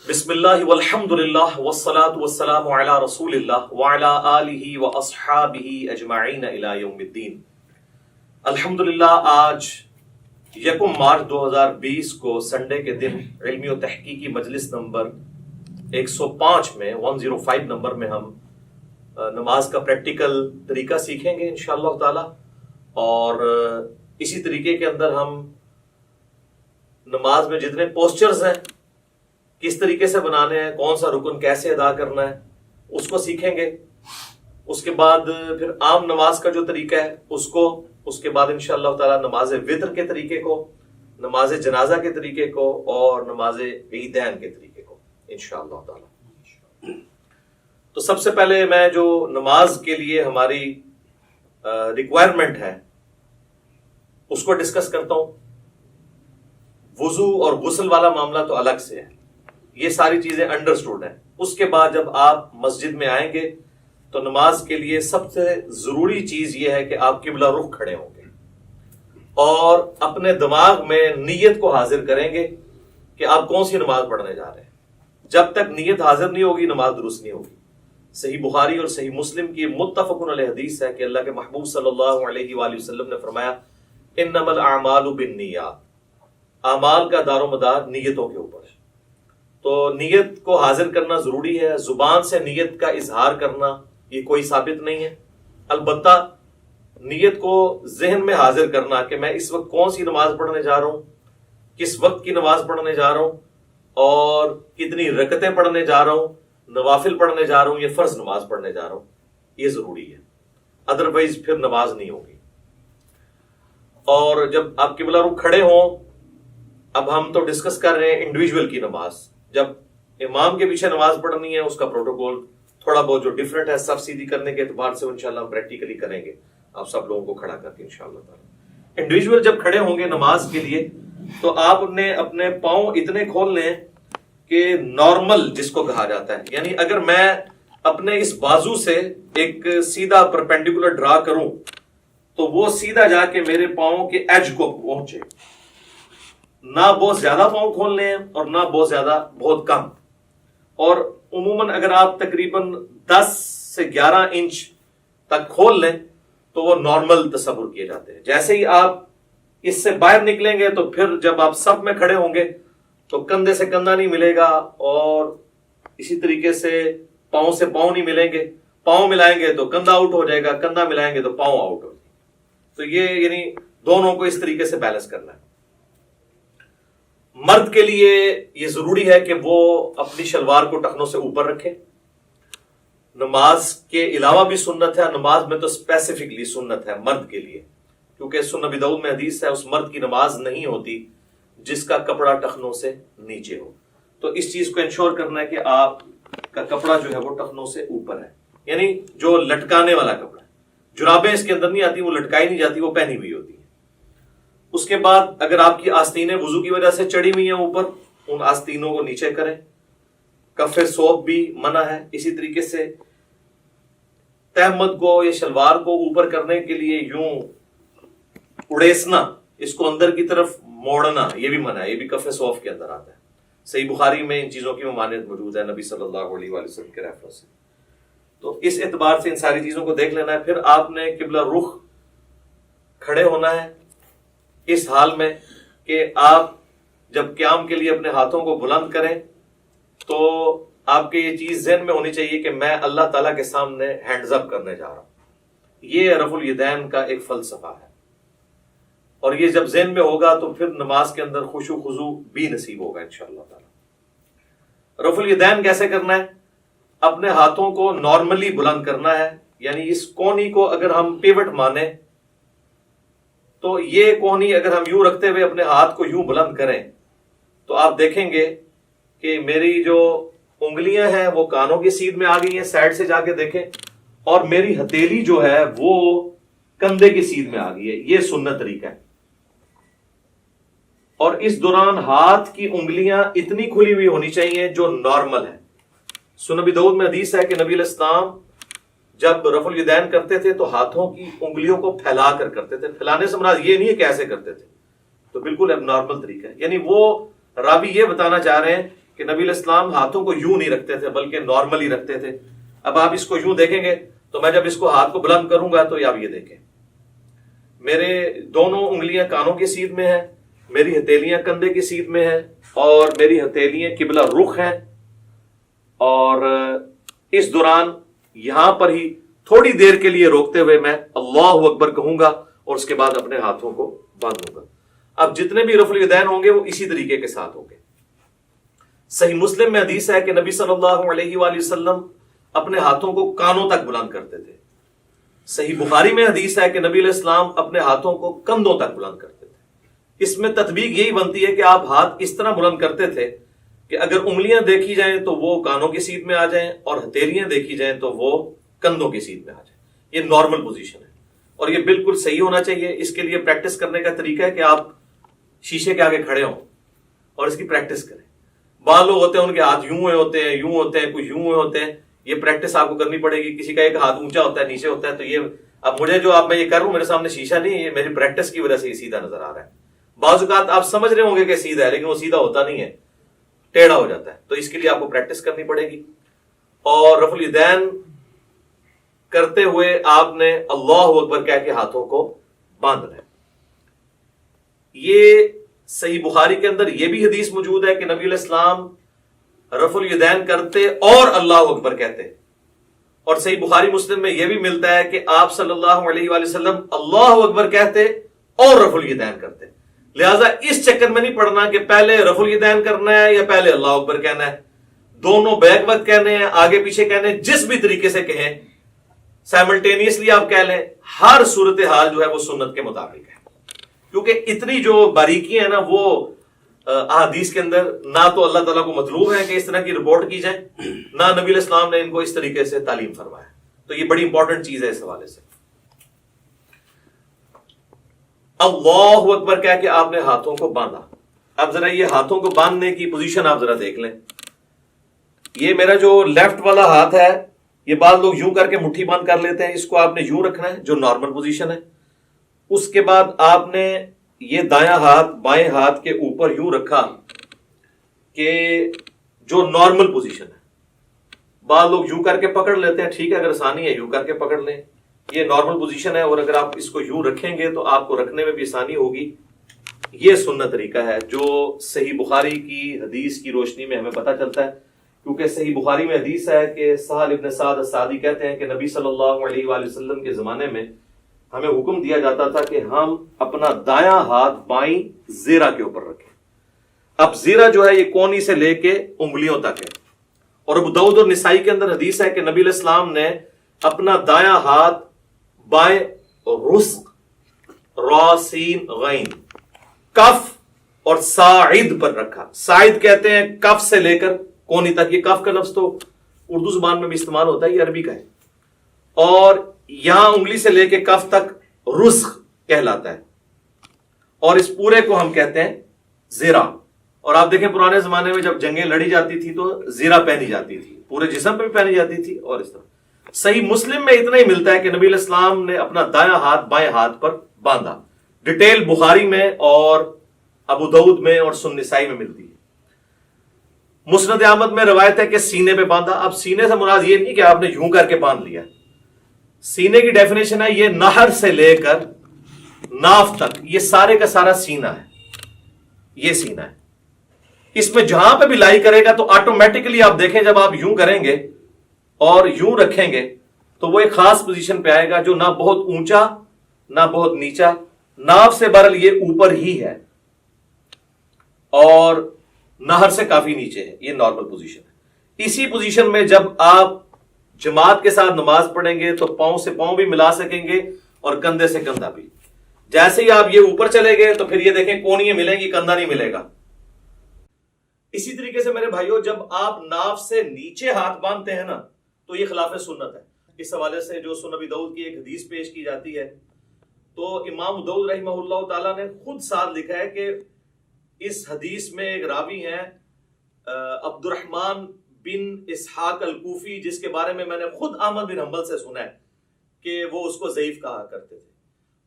بسم اللہ والحمد للہ والصلاة والسلام علی رسول اللہ وعلی آلہ واصحابہ اجمعین الی یوم الدین۔ الحمدللہ آج 1 مارچ 2020 کو سنڈے کے دن علمی و تحقیقی مجلس نمبر 105 میں 105 نمبر میں ہم نماز کا پریکٹیکل طریقہ سیکھیں گے انشاءاللہ تعالی، اور اسی طریقے کے اندر ہم نماز میں جتنے پوسچرز ہیں کس طریقے سے بنانے ہیں، کون سا رکن کیسے ادا کرنا ہے اس کو سیکھیں گے۔ اس کے بعد پھر عام نماز کا جو طریقہ ہے اس کے بعد انشاءاللہ تعالی نماز وتر کے طریقے کو، نماز جنازہ کے طریقے کو اور نماز عیدین کے طریقے کو انشاءاللہ تعالی۔ تو سب سے پہلے میں جو نماز کے لیے ہماری ریکوائرمنٹ ہے اس کو ڈسکس کرتا ہوں۔ وضو اور غسل والا معاملہ تو الگ سے ہے، یہ ساری چیزیں انڈرسٹوڈ ہیں۔ اس کے بعد جب آپ مسجد میں آئیں گے تو نماز کے لیے سب سے ضروری چیز یہ ہے کہ آپ قبلہ رخ کھڑے ہوں گے اور اپنے دماغ میں نیت کو حاضر کریں گے کہ آپ کون سی نماز پڑھنے جا رہے ہیں۔ جب تک نیت حاضر نہیں ہوگی نماز درست نہیں ہوگی۔ صحیح بخاری اور صحیح مسلم کی متفق علیہ حدیث ہے کہ اللہ کے محبوب صلی اللہ علیہ وآلہ وسلم نے فرمایا انما الاعمال بالنیات، اعمال کا دار و مدار نیتوں کے اوپر ہے۔ تو نیت کو حاضر کرنا ضروری ہے۔ زبان سے نیت کا اظہار کرنا یہ کوئی ثابت نہیں ہے، البتہ نیت کو ذہن میں حاضر کرنا کہ میں اس وقت کون سی نماز پڑھنے جا رہا ہوں، کس وقت کی نماز پڑھنے جا رہا ہوں اور کتنی رکعتیں پڑھنے جا رہا ہوں، نوافل پڑھنے جا رہا ہوں یا فرض نماز پڑھنے جا رہا ہوں، یہ ضروری ہے، ادروائز پھر نماز نہیں ہوگی۔ اور جب آپ قبلہ رخ کھڑے ہوں، اب ہم تو ڈسکس کر رہے ہیں انڈیویجول کی نماز، جب امام کے پیچھے نماز پڑھنی ہے اس کا پروٹوکول تھوڑا بہت جو ڈیفرنٹ ہے صف سیدھی کرنے کے اعتبار سے انشاءاللہ ہم پریکٹیکلی کریں گے، آپ سب لوگوں کو کھڑا کر کے انشاءاللہ تعالی۔ انڈیویجول جب کھڑے ہوں گے نماز کے لیے تو آپ نے اپنے پاؤں اتنے کھول لیں کہ نارمل جس کو کہا جاتا ہے، یعنی اگر میں اپنے اس بازو سے ایک سیدھا پرپینڈیکولر ڈرا کروں تو وہ سیدھا جا کے میرے پاؤں کے ایج کو پہنچے، نہ بہت زیادہ پاؤں کھول لیں اور نہ بہت کم۔ اور عموماً اگر آپ تقریباً 10 سے 11 انچ تک کھول لیں تو وہ نارمل تصور کیے جاتے ہیں۔ جیسے ہی آپ اس سے باہر نکلیں گے تو پھر جب آپ صف میں کھڑے ہوں گے تو کندھے سے کندھا نہیں ملے گا، اور اسی طریقے سے پاؤں نہیں ملیں گے، پاؤں ملائیں گے تو کندھا آؤٹ ہو جائے گا، کندھا ملائیں گے تو پاؤں آؤٹ ہو جائے گا۔ تو یہ یعنی دونوں کو اس طریقے سے بیلنس کرنا ہے۔ مرد کے لیے یہ ضروری ہے کہ وہ اپنی شلوار کو ٹخنوں سے اوپر رکھے۔ نماز کے علاوہ بھی سنت ہے، نماز میں تو اسپیسیفکلی سنت ہے مرد کے لیے، کیونکہ سنن ابی داؤد میں حدیث ہے اس مرد کی نماز نہیں ہوتی جس کا کپڑا ٹخنوں سے نیچے ہو۔ تو اس چیز کو انشور کرنا ہے کہ آپ کا کپڑا جو ہے وہ ٹخنوں سے اوپر ہے، یعنی جو لٹکانے والا کپڑا ہے۔ جرابیں اس کے اندر نہیں آتی، وہ لٹکائی نہیں جاتی، وہ پہنی ہوئی ہوتی ہے۔ اس کے بعد اگر آپ کی آستینیں وضو کی وجہ سے چڑھی ہوئی ہیں اوپر، ان آستینوں کو نیچے کریں۔ کف ثوب بھی منع ہے۔ اسی طریقے سے تہمت کو یا شلوار کو اوپر کرنے کے لیے یوں اڑیسنا، اس کو اندر کی طرف موڑنا، یہ بھی منع ہے، یہ بھی کف ثوب کے اندر آتا ہے۔ صحیح بخاری میں ان چیزوں کی ممانعت موجود ہے نبی صلی اللہ علیہ وآلہ وسلم کے ریفرنس سے۔ تو اس اعتبار سے ان ساری چیزوں کو دیکھ لینا ہے۔ پھر آپ نے قبلہ رخ کھڑے ہونا ہے اس حال میں کہ آپ جب قیام کے لیے اپنے ہاتھوں کو بلند کریں تو آپ کے یہ چیز ذہن میں ہونی چاہیے کہ میں اللہ تعالیٰ کے سامنے ہینڈز اپ کرنے جا رہا ہوں۔ یہ رفع الیدین کا ایک فلسفہ ہے، اور یہ جب ذہن میں ہوگا تو پھر نماز کے اندر خشوع و خضوع بھی نصیب ہوگا انشاءاللہ تعالیٰ۔ رفع الیدین کیسے کرنا ہے؟ اپنے ہاتھوں کو نارملی بلند کرنا ہے، یعنی اس کونی کو اگر ہم پیوٹ مانیں تو یہ کونی اگر ہم یوں رکھتے ہوئے اپنے ہاتھ کو یوں بلند کریں تو آپ دیکھیں گے کہ میری جو انگلیاں ہیں وہ کانوں کی سیدھ میں آ گئی ہیں، سائڈ سے جا کے دیکھیں، اور میری ہتھیلی جو ہے وہ کندھے کی سیدھ میں آ گئی ہے۔ یہ سنت طریقہ ہے۔ اور اس دوران ہاتھ کی انگلیاں اتنی کھلی ہوئی ہونی چاہیے جو نارمل ہے۔ سنن ابی داؤد میں حدیث ہے کہ نبی علیہ السلام جب رفع الیدین کرتے تھے تو ہاتھوں کی انگلیوں کو پھیلا کر کرتے تھے۔ پھیلانے سے مراد یہ نہیں ہے کہ ایسے کرتے تھے، تو بالکل اب نارمل طریقہ ہے۔ یعنی وہ راوی یہ بتانا چاہ رہے ہیں کہ نبی علیہ السلام ہاتھوں کو یوں نہیں رکھتے تھے بلکہ نارملی رکھتے تھے. اب آپ اس کو یوں دیکھیں گے تو میں جب اس کو ہاتھ کو بلند کروں گا تو آپ یہ دیکھیں میرے دونوں انگلیاں کانوں کی سیدھ میں ہیں, میری ہتھیلیاں کندھے کی سیدھ میں ہیں, اور میری ہتھیلیاں قبلہ رخ ہیں. اور اس دوران یہاں پر ہی تھوڑی دیر کے لیے روکتے ہوئے میں اللہ اکبر کہوں گا اور اس کے بعد اپنے ہاتھوں کو باندھوں گا. اب جتنے بھی رفع الیدین ہوں گے وہ اسی طریقے کے ساتھ ہوں گے. صحیح مسلم میں حدیث ہے کہ نبی صلی اللہ علیہ وآلہ وسلم اپنے ہاتھوں کو کانوں تک بلند کرتے تھے. صحیح بخاری میں حدیث ہے کہ نبی علیہ السلام اپنے ہاتھوں کو کندھوں تک بلند کرتے تھے. اس میں تطبیق یہی بنتی ہے کہ آپ ہاتھ اس طرح بلند کرتے تھے کہ اگر انگلیاں دیکھی جائیں تو وہ کانوں کی سیدھ میں آ جائیں اور ہتھیلیاں دیکھی جائیں تو وہ کندھوں کی سیدھ میں آ جائیں. یہ نارمل پوزیشن ہے اور یہ بالکل صحیح ہونا چاہیے. اس کے لیے پریکٹس کرنے کا طریقہ ہے کہ آپ شیشے کے آگے کھڑے ہوں اور اس کی پریکٹس کریں. بعض لوگ ہوتے ہیں ان کے ہاتھ یوں ہوتے ہیں, یوں ہوتے ہیں, کچھ یوں ہوتے ہیں. یہ پریکٹس آپ کو کرنی پڑے گی. کسی کا ایک ہاتھ اونچا ہوتا ہے, نیچے ہوتا ہے. تو یہ اب مجھے جو میں یہ کر رہا ہوں میرے سامنے شیشہ نہیں ہے, یہ میری پریکٹس کی وجہ سے یہ سیدھا نظر آ رہا ہے. بعض اوقات آپ سمجھ رہے ہوں گے کہ سیدھا ہے لیکن وہ سیدھا ہوتا نہیں ہے, ٹیڑھا ہو جاتا ہے. تو اس کے لیے آپ کو پریکٹس کرنی پڑے گی. اور رفع الیدین کرتے ہوئے آپ نے اللہ اکبر کہہ کے ہاتھوں کو باندھنا ہے. یہ صحیح بخاری کے اندر یہ بھی حدیث موجود ہے کہ نبی علیہ السلام رفع الیدین کرتے اور اللہ اکبر کہتے. اور صحیح بخاری مسلم میں یہ بھی ملتا ہے کہ آپ صلی اللہ علیہ وآلہ وسلم اللہ اکبر کہتے اور رفع الیدین کرتے. لہٰذا اس چکر میں نہیں پڑنا کہ پہلے رفع الیدین کرنا ہے یا پہلے اللہ اکبر کہنا ہے. دونوں بیک وقت کہنے ہیں, آگے پیچھے کہنے ہیں, جس بھی طریقے سے کہیں سائملٹینیسلی آپ کہہ لیں. ہر صورتحال جو ہے وہ سنت کے مطابق ہے, کیونکہ اتنی جو باریکیاں ہیں نا وہ احادیث کے اندر نہ تو اللہ تعالیٰ کو مطلوب ہے کہ اس طرح کی رپورٹ کی جائے, نہ نبی علیہ السلام نے ان کو اس طریقے سے تعلیم فرمایا. تو یہ بڑی امپورٹنٹ چیز ہے اس حوالے سے. اللہ اکبر کہہ کے آپ نے ہاتھوں کو باندھا. اب ذرا یہ ہاتھوں کو باندھنے کی پوزیشن آپ ذرا دیکھ لیں. یہ میرا جو لیفٹ والا ہاتھ ہے یہ بعض لوگ یوں کر کے مٹھی بند کر لیتے ہیں, اس کو آپ نے یوں رکھنا ہے جو نارمل پوزیشن ہے. اس کے بعد آپ نے یہ دایاں ہاتھ بائیں ہاتھ کے اوپر یوں رکھا کہ جو نارمل پوزیشن ہے. بعض لوگ یوں کر کے پکڑ لیتے ہیں, ٹھیک ہے, اگر آسانی ہے یوں کر کے پکڑ لیں, یہ نارمل پوزیشن ہے. اور اگر آپ اس کو یوں رکھیں گے تو آپ کو رکھنے میں بھی آسانی ہوگی. یہ سنت طریقہ ہے جو صحیح بخاری کی حدیث کی روشنی میں ہمیں پتہ چلتا ہے. کیونکہ صحیح بخاری میں حدیث ہے کہ سہل ابن سعد الساعدی کہتے ہیں کہ نبی صلی اللہ علیہ وآلہ وسلم کے زمانے میں ہمیں حکم دیا جاتا تھا کہ ہم اپنا دایاں ہاتھ بائیں زیرہ کے اوپر رکھیں. اب زیرہ جو ہے یہ کونی سے لے کے انگلیوں تک ہے. اور ابو داؤد اور نسائی کے اندر حدیث ہے کہ نبی علیہ السلام نے اپنا دایاں ہاتھ بائیں رزق را سین غین کف اور ساعد پر رکھا. ساعد کہتے ہیں کف سے لے کر کونی تک. یہ کف کا لفظ تو اردو زبان میں بھی استعمال ہوتا ہے, یہ عربی کا ہے. اور یہاں انگلی سے لے کے کف تک رزق کہلاتا ہے, اور اس پورے کو ہم کہتے ہیں زیرہ. اور آپ دیکھیں پرانے زمانے میں جب جنگیں لڑی جاتی تھی تو زیرہ پہنی جاتی تھی, پورے جسم پہ بھی پہنی جاتی تھی. اور اس طرح صحیح مسلم میں اتنا ہی ملتا ہے کہ نبی علیہ السلام نے اپنا دایاں ہاتھ بائیں ہاتھ پر باندھا. ڈیٹیل بخاری میں اور ابو داؤد میں اور سنن نسائی میں ملتی ہے. مسند احمد میں روایت ہے کہ سینے پہ باندھا. اب سینے سے مراد یہ نہیں کہ آپ نے یوں کر کے باندھ لیا. سینے کی ڈیفینیشن ہے یہ نہر سے لے کر ناف تک, یہ سارے کا سارا سینہ ہے. یہ سینہ ہے. اس میں جہاں پہ بھی لائی کرے گا تو آٹومیٹکلی آپ دیکھیں جب آپ یوں کریں گے اور یوں رکھیں گے تو وہ ایک خاص پوزیشن پہ آئے گا جو نہ بہت اونچا نہ بہت نیچا, ناف سے برل یہ اوپر ہی ہے اور نہر سے کافی نیچے ہے. یہ نارمل پوزیشن ہے. اسی پوزیشن میں جب آپ جماعت کے ساتھ نماز پڑھیں گے تو پاؤں سے پاؤں بھی ملا سکیں گے اور کندھے سے کندھا بھی. جیسے ہی آپ یہ اوپر چلے گئے تو پھر یہ دیکھیں کونیاں ملیں گی, کندھا نہیں ملے گا. اسی طریقے سے میرے بھائیوں جب آپ ناف سے نیچے ہاتھ باندھتے ہیں نا تو یہ خلاف سنت ہے. اس حوالے سے جو سنن ابی داؤد کی ایک حدیث پیش کی جاتی ہے تو امام داؤد رحمہ اللہ تعالیٰ نے خود ساتھ لکھا ہے کہ اس حدیث میں ایک راوی ہیں عبد الرحمن بن اسحاق الکوفی, جس کے بارے میں نے خود احمد بن حنبل سے سنا ہے کہ وہ اس کو ضعیف کہا کرتے تھے.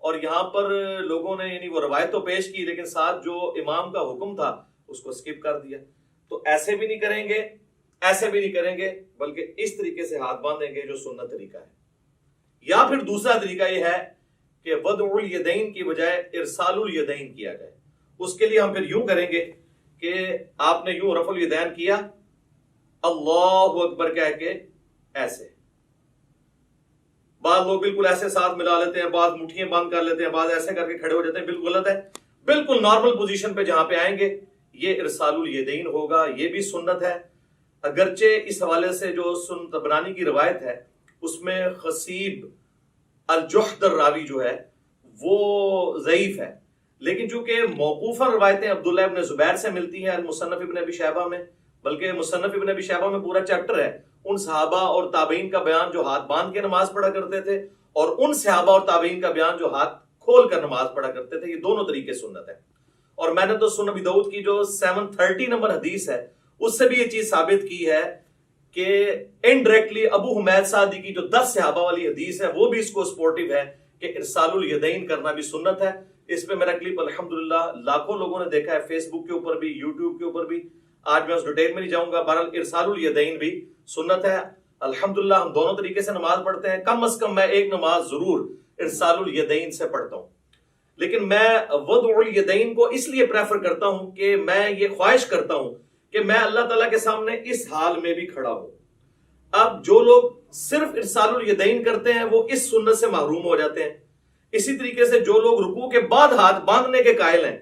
اور یہاں پر لوگوں نے یعنی وہ روایت تو پیش کی لیکن ساتھ جو امام کا حکم تھا اس کو سکپ کر دیا. تو ایسے بھی نہیں کریں گے، ایسے بھی نہیں کریں گے، بلکہ اس طریقے سے ہاتھ باندھیں گے جو سنت طریقہ ہے۔ یا پھر دوسرا طریقہ یہ ہے کہ وضع الیدین کی بجائے ارسال الیدین کیا جائے۔ اس کے لیے ہم پھر یوں کریں گے کہ آپ نے یوں رفع الیدین کیا، اللہ اکبر کہہ کے ایسے، بعض لوگ بالکل ایسے ساتھ ملا لیتے ہیں، بعض مٹھیاں بند کر لیتے ہیں، بعض ایسے کر کے کھڑے ہو جاتے ہیں، بالکل غلط ہے۔ بالکل نارمل پوزیشن پہ جہاں پہ آئیں گے یہ ارسال الیدین ہوگا، یہ بھی سنت ہے۔ اگرچہ اس حوالے سے جو سنن طبرانی کی روایت ہے اس میں خصیب الجحد الراوی جو ہے وہ ضعیف ہے، لیکن چونکہ موقوفہ روایتیں عبداللہ ابن زبیر سے ملتی ہیں المصنف ابن ابی شیبہ میں، بلکہ مصنف ابن ابی شیبہ میں پورا چیپٹر ہے ان صحابہ اور تابعین کا بیان جو ہاتھ باندھ کے نماز پڑھا کرتے تھے، اور ان صحابہ اور تابعین کا بیان جو ہاتھ کھول کر نماز پڑھا کرتے تھے۔ یہ دونوں طریقے سنت ہے، اور میں نے تو سنن ابی داؤد کی جو 730 نمبر حدیث ہے اس سے بھی یہ چیز ثابت کی ہے کہ انڈائریکٹلی ابو حمید سعدی کی جو 10 صحابہ والی حدیث ہے وہ بھی اس کو سپورٹیو ہے کہ ارسال الیدین کرنا بھی سنت ہے۔ اس پہ میرا کلپ الحمدللہ لاکھوں لوگوں نے دیکھا ہے، فیس بک کے اوپر بھی، یوٹیوب کے اوپر بھی۔ آج میں اس ڈیٹیل میں نہیں جاؤں گا، بہرحال ارسال الیدین بھی سنت ہے۔ الحمدللہ ہم دونوں طریقے سے نماز پڑھتے ہیں، کم از کم میں ایک نماز ضرور ارسال الیدین سے پڑھتا ہوں، لیکن میں وضع الیدین کو اس لیے پریفر کرتا ہوں کہ میں یہ خواہش کرتا ہوں کہ میں اللہ تعالیٰ کے سامنے اس حال میں بھی کھڑا ہوں۔ اب جو لوگ صرف ارسال الیدین کرتے ہیں وہ اس سنت سے محروم ہو جاتے ہیں، اسی طریقے سے جو لوگ رکوع کے بعد ہاتھ باندھنے کے قائل ہیں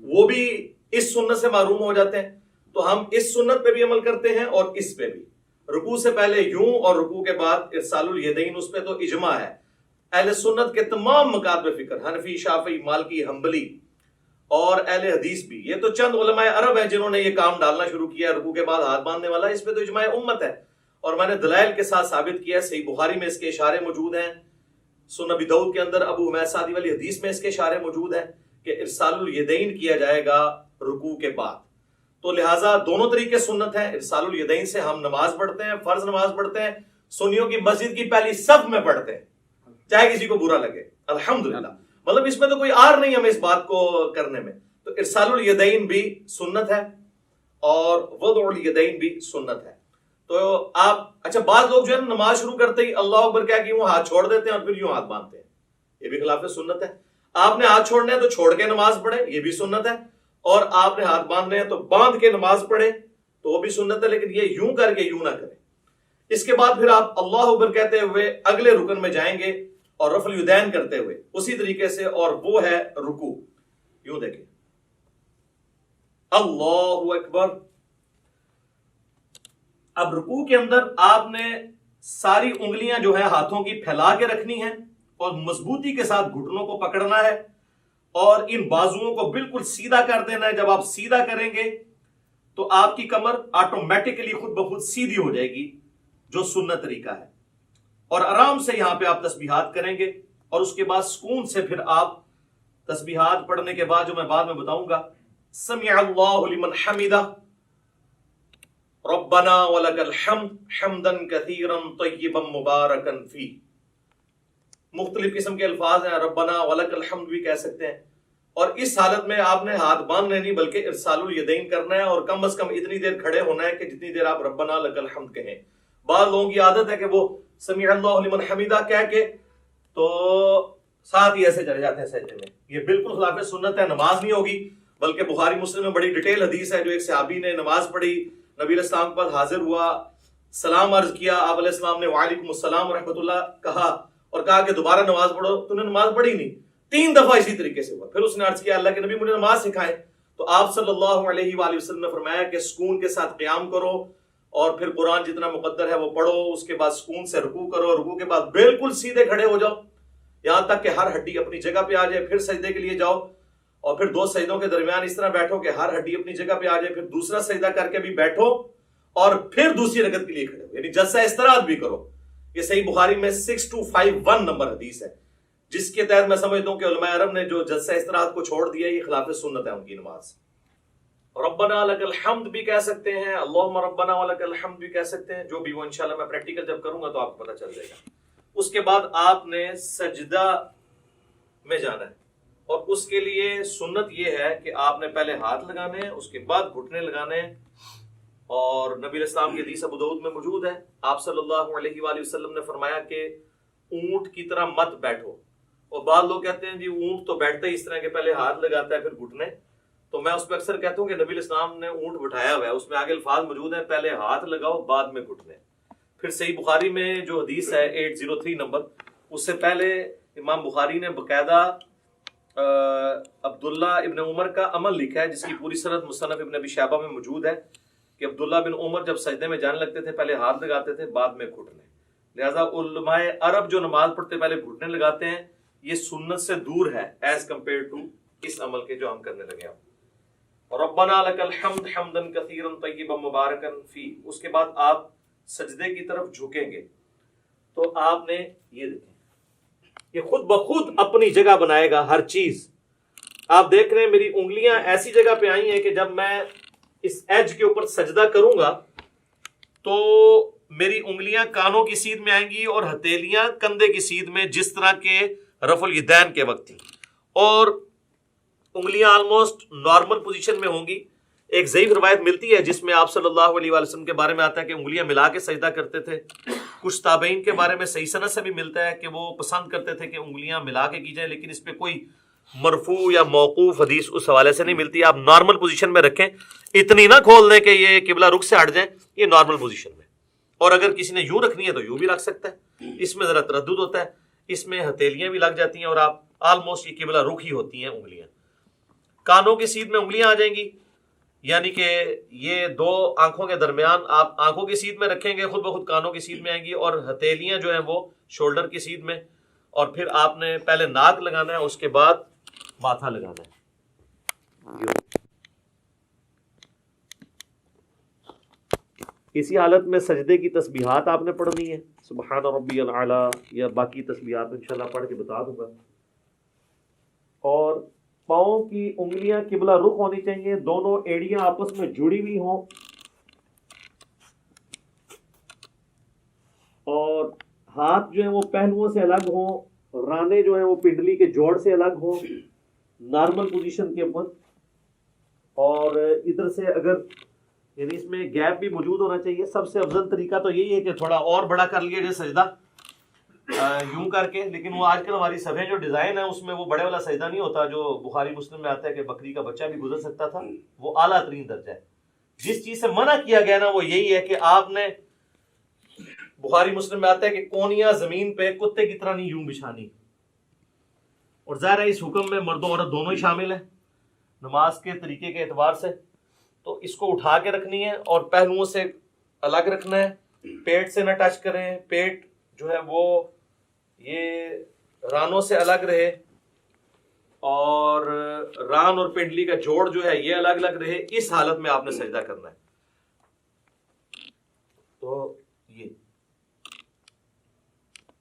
وہ بھی اس سنت سے محروم ہو جاتے ہیں۔ تو ہم اس سنت پہ بھی عمل کرتے ہیں اور اس پہ بھی، رکوع سے پہلے یوں اور رکوع کے بعد ارسال الیدین، اس پہ تو اجماع ہے اہل سنت کے تمام مکاتب فکر، حنفی، شافعی، مالکی، حنبلی اور اہل حدیث بھی۔ یہ تو چند علماء عرب ہیں جنہوں نے یہ کام ڈالنا شروع کیا رکوع کے بعد ہاتھ باندھنے والا، اس پہ تو اجماع امت ہے، اور میں نے دلائل کے ساتھ ثابت کیا ہے۔ صحیح بخاری میں اس کے اشارے موجود ہیں، سنن ابی داؤد کے اندر ابو حمید سعدی والی حدیث میں اس کے اشارے موجود ہیں کہ ارسال الیدین کیا جائے گا رکوع کے بعد۔ تو لہٰذا دونوں طریقے سنت ہیں۔ ارسال الیدین سے ہم نماز پڑھتے ہیں، فرض نماز پڑھتے ہیں، سنیوں کی مسجد کی پہلی صف میں پڑھتے ہیں، چاہے کسی کو برا لگے، الحمدللہ۔ مطلب اس میں تو کوئی آر نہیں ہمیں اس بات کو کرنے میں۔ تو ارسال الیدین بھی سنت ہے اور وضع الیدین بھی سنت ہے۔ تو آپ اچھا بعض لوگ جو ہے نماز شروع کرتے ہی اللہ اکبر کہہ کے یوں ہاتھ چھوڑ دیتے ہیں اور پھر یوں ہاتھ باندھتے ہیں، یہ بھی خلاف سنت ہے۔ آپ نے ہاتھ چھوڑنے ہیں تو چھوڑ کے نماز پڑھیں، یہ بھی سنت ہے، اور آپ نے ہاتھ باندھنے ہیں تو باندھ کے نماز پڑھیں تو وہ بھی سنت ہے، لیکن یہ یوں کر کے یوں نہ کریں۔ اس کے بعد پھر آپ اللہ اکبر کہتے ہوئے اگلے رکن میں جائیں گے اور رفع الیدین کرتے ہوئے اسی طریقے سے، اور وہ ہے رکوع۔ یوں دیکھیں، اللہ اکبر۔ اب رکوع کے اندر آپ نے ساری انگلیاں جو ہے ہاتھوں کی پھیلا کے رکھنی ہیں اور مضبوطی کے ساتھ گھٹنوں کو پکڑنا ہے اور ان بازوؤں کو بالکل سیدھا کر دینا ہے۔ جب آپ سیدھا کریں گے تو آپ کی کمر آٹومیٹکلی خود بخود سیدھی ہو جائے گی، جو سنت طریقہ ہے، اور آرام سے یہاں پہ آپ تسبیحات کریں گے، اور اس کے بعد سکون سے پھر آپ تسبیحات پڑھنے کے بعد جو میں بعد میں بتاؤں گا، سمع اللہ لمن حمدہ، ربنا ولک الحمد حمدا کثیرا طیبا مبارکا فیہ، مختلف قسم کے الفاظ ہیں، ربنا ولک الحمد بھی کہہ سکتے ہیں۔ اور اس حالت میں آپ نے ہاتھ باندھنے نہیں بلکہ ارسال الیدین کرنا ہے، اور کم از کم اتنی دیر کھڑے ہونا ہے کہ جتنی دیر آپ ربنا لک الحمد کہیں۔ بعض لوگوں کی عادت ہے کہ وہ سمع اللہ لمن حمدہ کہہ کے تو ساتھ ہی ایسے چلے جاتے ہیں سجدے میں، یہ بالکل خلاف سنت ہے، نماز نہیں ہوگی۔ بلکہ بخاری مسلم میں بڑی ڈیٹیل حدیث ہے، جو ایک صحابی نے نماز پڑھی، نبی علیہ السلام کے پاس حاضر ہوا، سلام عرض کیا، آپ علیہ السلام نے وعلیکم السلام ورحمۃ اللہ کہا اور کہا کہ دوبارہ نماز پڑھو، تو نے نماز پڑھی نہیں، 3 دفعہ اسی طریقے سے ہوا۔ پھر اس نے عرض کیا اللہ کے نبی مجھے نماز سکھائیں، تو آپ صلی اللہ علیہ وآلہ وسلم نے فرمایا کہ سکون کے ساتھ قیام کرو اور پھر قرآن جتنا مقدر ہے وہ پڑھو، اس کے بعد سکون سے رکوع کرو، رکوع کے بعد بالکل سیدھے کھڑے ہو جاؤ یہاں تک کہ ہر ہڈی اپنی جگہ پہ آ جائے، پھر سجدے کے لیے جاؤ اور پھر 2 سجدوں کے درمیان اس طرح بیٹھو کہ ہر ہڈی اپنی جگہ پہ آ جائے، پھر دوسرا سجدہ کر کے بھی بیٹھو اور پھر دوسری رکعت کے لیے کھڑے ہو، یعنی جلسہ استراحت بھی کرو۔ یہ صحیح بخاری میں 6251 نمبر حدیث ہے، جس کے تحت میں سمجھتا ہوں کہ علماء عرب نے جو جلسہ استراحت کو چھوڑ دیا یہ خلاف سنت ہے ان کی نماز۔ ربنا لک الحمد بھی کہہ سکتے ہیں، اللہم ربنا ولک الحمد بھی کہہ سکتے ہیں، جو بھی وہ انشاءاللہ میں پریکٹیکل جب کروں گا تو آپ کو پتہ چل جائے گا۔ اس کے بعد آپ نے سجدہ میں جانا ہے، اور اس کے لیے سنت یہ ہے کہ آپ نے پہلے ہاتھ لگانے ہیں، اس کے بعد گھٹنے لگانے ہیں، اور نبی علیہ السلام کی حدیث ابو داؤد میں موجود ہے، آپ صلی اللہ علیہ وآلہ وسلم نے فرمایا کہ اونٹ کی طرح مت بیٹھو. اور بعض لوگ کہتے ہیں جی اونٹ تو بیٹھتا ہی اس طرح کہ پہلے ہاتھ لگاتا ہے پھر گھٹنے، تو میں اس پہ اکثر کہتا ہوں کہ نبی علیہ السلام نے اونٹ بٹھایا ہوا ہے، اس میں آگے الفاظ موجود ہیں پہلے ہاتھ لگاؤ بعد میں گھٹنے. پھر صحیح بخاری میں جو حدیث ہے 803 نمبر، اس سے پہلے امام بخاری نے باقاعدہ عبداللہ ابن عمر کا عمل لکھا ہے جس کی پوری سند مصنف ابن ابی شیبہ میں موجود ہے کہ عبداللہ بن عمر جب سجدے میں جانے لگتے تھے پہلے ہاتھ لگاتے تھے بعد میں گھٹنے. لہٰذا علماء عرب جو نماز پڑھتے پہلے گھٹنے لگاتے ہیں، یہ سنت سے دور ہے ایز کمپیئر ٹو اس عمل کے جو ہم کرنے لگے ہیں. ربنا لک الحمد حمدا کثیرا طیبا مبارکا فی، اس کے بعد آپ سجدے کی طرف جھکیں گے تو آپ نے یہ دیکھیں یہ خود بخود اپنی جگہ بنائے گا ہر چیز. آپ دیکھ رہے ہیں میری انگلیاں ایسی جگہ پہ آئی ہیں کہ جب میں اس ایج کے اوپر سجدہ کروں گا تو میری انگلیاں کانوں کی سیدھ میں آئیں گی اور ہتھیلیاں کندھے کی سیدھ میں، جس طرح کے رفع الیدین کے وقت تھی، اور انگلیاں آلموسٹ نارمل پوزیشن میں ہوں گی. ایک ضعیف روایت ملتی ہے جس میں آپ صلی اللہ علیہ وآلہ وسلم کے بارے میں آتا ہے کہ انگلیاں ملا کے سجدہ کرتے تھے. کچھ تابعین کے بارے میں صحیح سند سے بھی ملتا ہے کہ وہ پسند کرتے تھے کہ انگلیاں ملا کے کی جائیں، لیکن اس پہ کوئی مرفوع یا موقوف حدیث اس حوالے سے نہیں ملتی. آپ نارمل پوزیشن میں رکھیں، اتنی نہ کھول دیں کہ یہ قبلہ رخ سے ہٹ جائیں، یہ نارمل پوزیشن میں. اور اگر کسی نے یوں رکھنی ہے تو یوں بھی رکھ سکتا ہے، اس میں ذرا تردد ہوتا ہے، اس میں ہتھیلیاں بھی لگ جاتی ہیں اور آپ آلموسٹ یہ قبلہ رخ ہی ہوتی ہیں انگلیاں. کانوں کی سیدھ میں انگلیاں آ جائیں گی، یعنی کہ یہ دو آنکھوں کے درمیان آپ آنکھوں کی سیدھ میں رکھیں گے، خود بخود کانوں کی سیدھ میں آئیں گی، اور ہتھیلیاں جو ہیں وہ شولڈر کی سیدھ میں. اور پھر آپ نے پہلے ناک لگانا ہے، اس کے بعد ماتھا لگانا ہے. اسی حالت میں سجدے کی تسبیحات آپ نے پڑھنی ہے، سبحان ربی الاعلی، یا باقی تسبیحات انشاءاللہ پڑھ کے بتا دوں گا. اور پاؤں کی انگلیاں قبلہ رخ ہونی چاہیے، دونوں ایڑیاں آپس میں جڑی ہوئی ہوں، اور ہاتھ جو ہیں وہ پہلوؤں سے الگ ہوں، رانے جو ہیں وہ پنڈلی کے جوڑ سے الگ ہوں نارمل پوزیشن کے اوپر. اور ادھر سے اگر یعنی اس میں گیپ بھی موجود ہونا چاہیے. سب سے افضل طریقہ تو یہی ہے کہ تھوڑا اور بڑا کر لیا جائے سجدہ یوں کر کے، لیکن وہ آج کل ہماری صفحے جو ڈیزائن ہے اس میں وہ بڑے والا سجدہ نہیں ہوتا جو بخاری مسلم میں آتا ہے کہ بکری کا بچہ بھی گزر سکتا تھا، وہ اعلیٰ ترین درجہ ہے. جس چیز سے منع کیا گیا نا وہ یہی ہے کہ آپ نے، بخاری مسلم میں آتا ہے کہ کونیاں زمین پہ کتے کی طرح نہیں یوں بچھانی. اور ظاہر ہے اس حکم میں مرد و عورت دونوں ہی شامل ہیں نماز کے طریقے کے اعتبار سے. تو اس کو اٹھا کے رکھنی ہے اور پہلوؤں سے الگ رکھنا ہے، پیٹ سے نہ ٹچ کریں، پیٹ جو ہے وہ یہ رانوں سے الگ رہے، اور ران اور پنڈلی کا جوڑ جو ہے یہ الگ الگ رہے. اس حالت میں آپ نے سجدہ کرنا ہے. تو یہ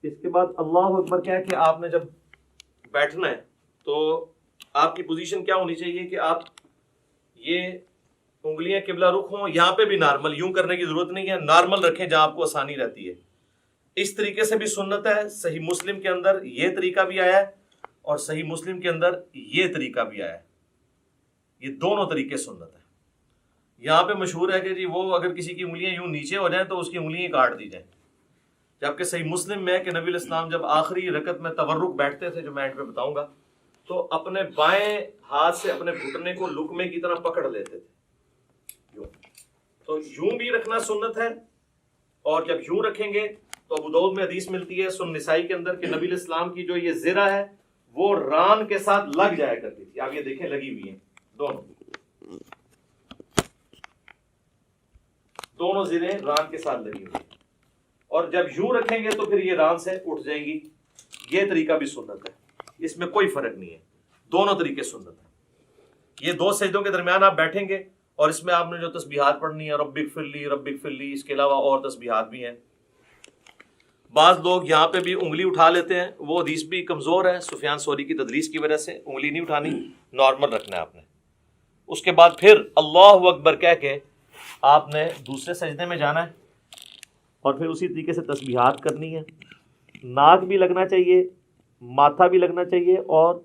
اس کے بعد اللہ اکبر کیا ہے کہ آپ نے جب بیٹھنا ہے تو آپ کی پوزیشن کیا ہونی چاہیے کہ آپ یہ انگلیاں قبلہ رخ ہوں، یہاں پہ بھی نارمل، یوں کرنے کی ضرورت نہیں ہے، نارمل رکھیں جہاں آپ کو آسانی رہتی ہے. اس طریقے سے بھی سنت ہے. صحیح مسلم کے اندر یہ طریقہ بھی آیا ہے اور صحیح مسلم کے اندر یہ طریقہ بھی آیا ہے. یہ دونوں طریقے سنت ہے. یہاں پہ مشہور ہے کہ جی وہ اگر کسی کی انگلیاں یوں نیچے ہو جائیں تو اس کی انگلیاں کاٹ دی جائیں، جبکہ صحیح مسلم میں کہ نبی علیہ السلام جب آخری رکعت میں تورک بیٹھتے تھے جو میں اینڈ پہ بتاؤں گا، تو اپنے بائیں ہاتھ سے اپنے گھٹنے کو لقمے کی طرح پکڑ لیتے تھے. تو یوں بھی رکھنا سنت ہے، اور جب یوں رکھیں گے تو ابو داؤد میں حدیث ملتی ہے سنن نسائی کے اندر کہ نبی علیہ السلام کی جو یہ زرہ ہے وہ ران کے ساتھ لگ جایا کرتی تھی. آپ یہ دیکھیں لگی ہوئی ہیں دونوں زریں ران کے ساتھ لگی ہوئی ہیں، اور جب یوں رکھیں گے تو پھر یہ ران سے اٹھ جائیں گی. یہ طریقہ بھی سنت ہے، اس میں کوئی فرق نہیں ہے، دونوں طریقے سنت ہیں. یہ دو سجدوں کے درمیان آپ بیٹھیں گے اور اس میں آپ نے جو تسبیحات پڑھنی ہے رب اغفر لی رب اغفر لی، اس کے علاوہ اور تسبیحات بھی ہیں. بعض لوگ یہاں پہ بھی انگلی اٹھا لیتے ہیں، وہ حدیث بھی کمزور ہے، سفیان ثوری کی تدلیس کی وجہ سے انگلی نہیں اٹھانی، نارمل رکھنا ہے آپ نے. اس کے بعد پھر اللہ اکبر کہہ کے آپ نے دوسرے سجدے میں جانا ہے اور پھر اسی طریقے سے تسبیحات کرنی ہے. ناک بھی لگنا چاہیے، ماتھا بھی لگنا چاہیے، اور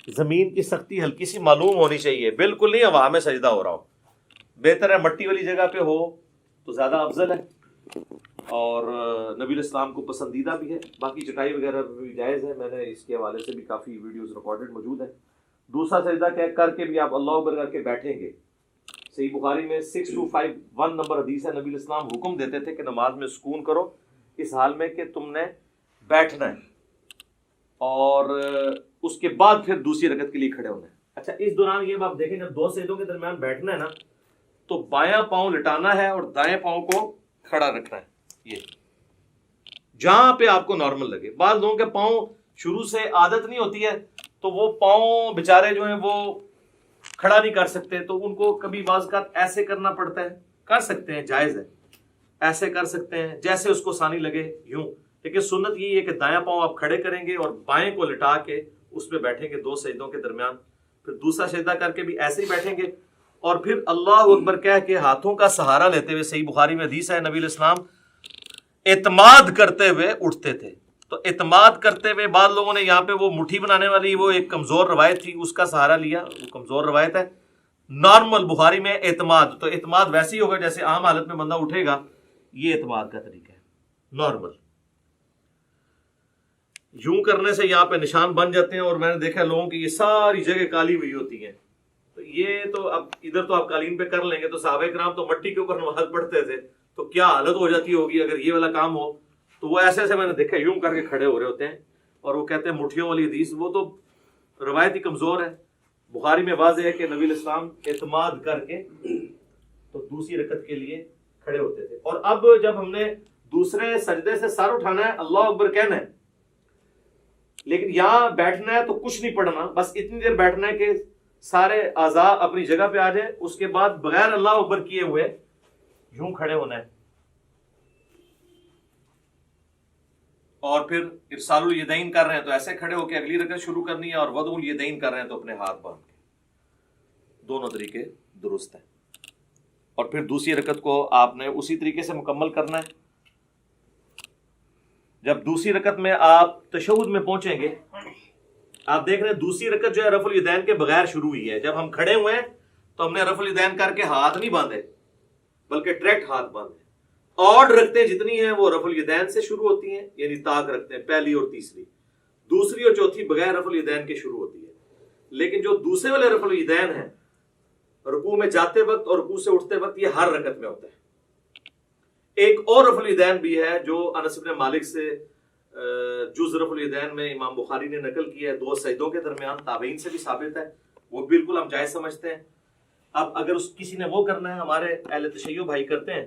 زمین کی سختی ہلکی سی معلوم ہونی چاہیے، بالکل نہیں ہوا میں سجدہ ہو رہا ہو. بہتر ہے مٹی والی جگہ پہ ہو تو زیادہ افضل ہے اور نبی الاسلام کو پسندیدہ بھی ہے. باقی چٹائی وغیرہ بھی جائز ہے، میں نے اس کے حوالے سے بھی کافی ویڈیوز ریکارڈڈ موجود ہیں. دوسرا سجدہ کر کے بھی آپ اللہ اکبر کر کے بیٹھیں گے. صحیح بخاری میں 6251 نمبر حدیث ہے. نبی الاسلام حکم دیتے تھے کہ نماز میں سکون کرو اس حال میں کہ تم نے بیٹھنا ہے اور اس کے بعد پھر دوسری رکعت کے لیے کھڑے ہونا ہے. اچھا، اس دوران یہ آپ دیکھیں جب دو سجدوں کے درمیان بیٹھنا ہے نا تو بایاں پاؤں لٹانا ہے اور دائیں پاؤں کو کھڑا رکھنا ہے. یہ جہاں پہ آپ کو نارمل لگے. بعض لوگوں کے پاؤں شروع سے عادت نہیں ہوتی ہے تو وہ پاؤں بےچارے جو ہیں وہ کھڑا نہیں کر سکتے، تو ان کو کبھی بعض کا ایسے کرنا پڑتا ہے. کر سکتے ہیں، جائز ہے، ایسے کر سکتے ہیں جیسے اس کو آسانی لگے یوں. لیکن سنت یہ ہے کہ دایاں پاؤں آپ کھڑے کریں گے اور بائیں کو لٹا کے اس پہ بیٹھیں گے دو سجدوں کے درمیان. پھر دوسرا سجدہ کر کے بھی ایسے ہی بیٹھیں گے اور پھر اللہ اکبر کہہ کے ہاتھوں کا سہارا لیتے ہوئے. صحیح بخاری میں حدیث ہے نبی علیہ السلام اعتماد کرتے ہوئے اٹھتے تھے. تو اعتماد کرتے ہوئے بعض لوگوں نے یہاں پہ وہ مٹھی بنانے والی وہ ایک کمزور روایت تھی، اس کا سہارا لیا. وہ کمزور روایت ہے. نارمل بخاری میں اعتماد، تو اعتماد ویسے ہی ہوگا جیسے عام حالت میں بندہ اٹھے گا. یہ اعتماد کا طریقہ ہے نارمل. یوں کرنے سے یہاں پہ نشان بن جاتے ہیں اور میں نے دیکھا لوگوں کی یہ ساری جگہ کالی ہوئی ہوتی ہیں. تو یہ تو اب ادھر تو آپ قالین پہ کر لیں گے، تو صحابہ کرام تو مٹی کے اوپر نماز پڑھتے تھے، تو کیا حالت ہو جاتی ہوگی اگر یہ والا کام ہو. تو وہ ایسے ایسے میں نے دیکھا یوں کر کے کھڑے ہو رہے ہوتے ہیں اور وہ کہتے ہیں مٹھیوں والی حدیث. وہ تو روایت ہی کمزور ہے. بخاری میں واضح ہے کہ نبی علیہ السلام اعتماد کر کے تو دوسری رکعت کے لیے کھڑے ہوتے تھے. اور اب جب ہم نے دوسرے سجدے سے سر اٹھانا ہے اللہ اکبر کہنا ہے، لیکن یہاں بیٹھنا ہے تو کچھ نہیں پڑھنا، بس اتنی دیر بیٹھنا ہے کہ سارے اعضاء اپنی جگہ پہ آ جائیں. اس کے بعد بغیر اللہ اکبر کیے ہوئے یوں کھڑے ہونا ہے اور پھر ارسال الیدین کر رہے ہیں تو ایسے کھڑے ہو کے اگلی رکعت شروع کرنی ہے، اور وضع الیدین کر رہے ہیں تو اپنے ہاتھ باندھ کے. دونوں طریقے درست ہیں. اور پھر دوسری رکعت کو آپ نے اسی طریقے سے مکمل کرنا ہے. جب دوسری رکعت میں آپ تشہد میں پہنچیں گے، آپ دیکھ رہے ہیں دوسری رکعت جو ہے رفع الیدین کے بغیر شروع ہوئی ہے. جب ہم کھڑے ہوئے ہیں تو ہم نے رفع الیدین کر کے ہاتھ نہیں باندھے بلکہ ڈائریکٹ ہاتھ باندھے. اور رکھتے جتنی ہیں وہ رفع الیدین سے شروع ہوتی ہیں، یعنی طاق رکھتے ہیں پہلی اور تیسری. دوسری اور چوتھی بغیر رفع الیدین کے شروع ہوتی ہے. لیکن جو دوسرے والے رفع الیدین ہیں رکوع میں جاتے وقت اور رکوع سے اٹھتے وقت، یہ ہر رکعت میں ہوتا ہے. ایک اور رفع الیدین بھی ہے جو انس بن مالک سے جز رفع الیدین میں امام بخاری نے نقل کیا ہے دو سجدوں کے درمیان، تابعین سے بھی ثابت ہے. وہ بالکل ہم جائز سمجھتے ہیں. اب اگر کسی نے وہ کرنا ہے، ہمارے اہل تشیع بھائی کرتے ہیں،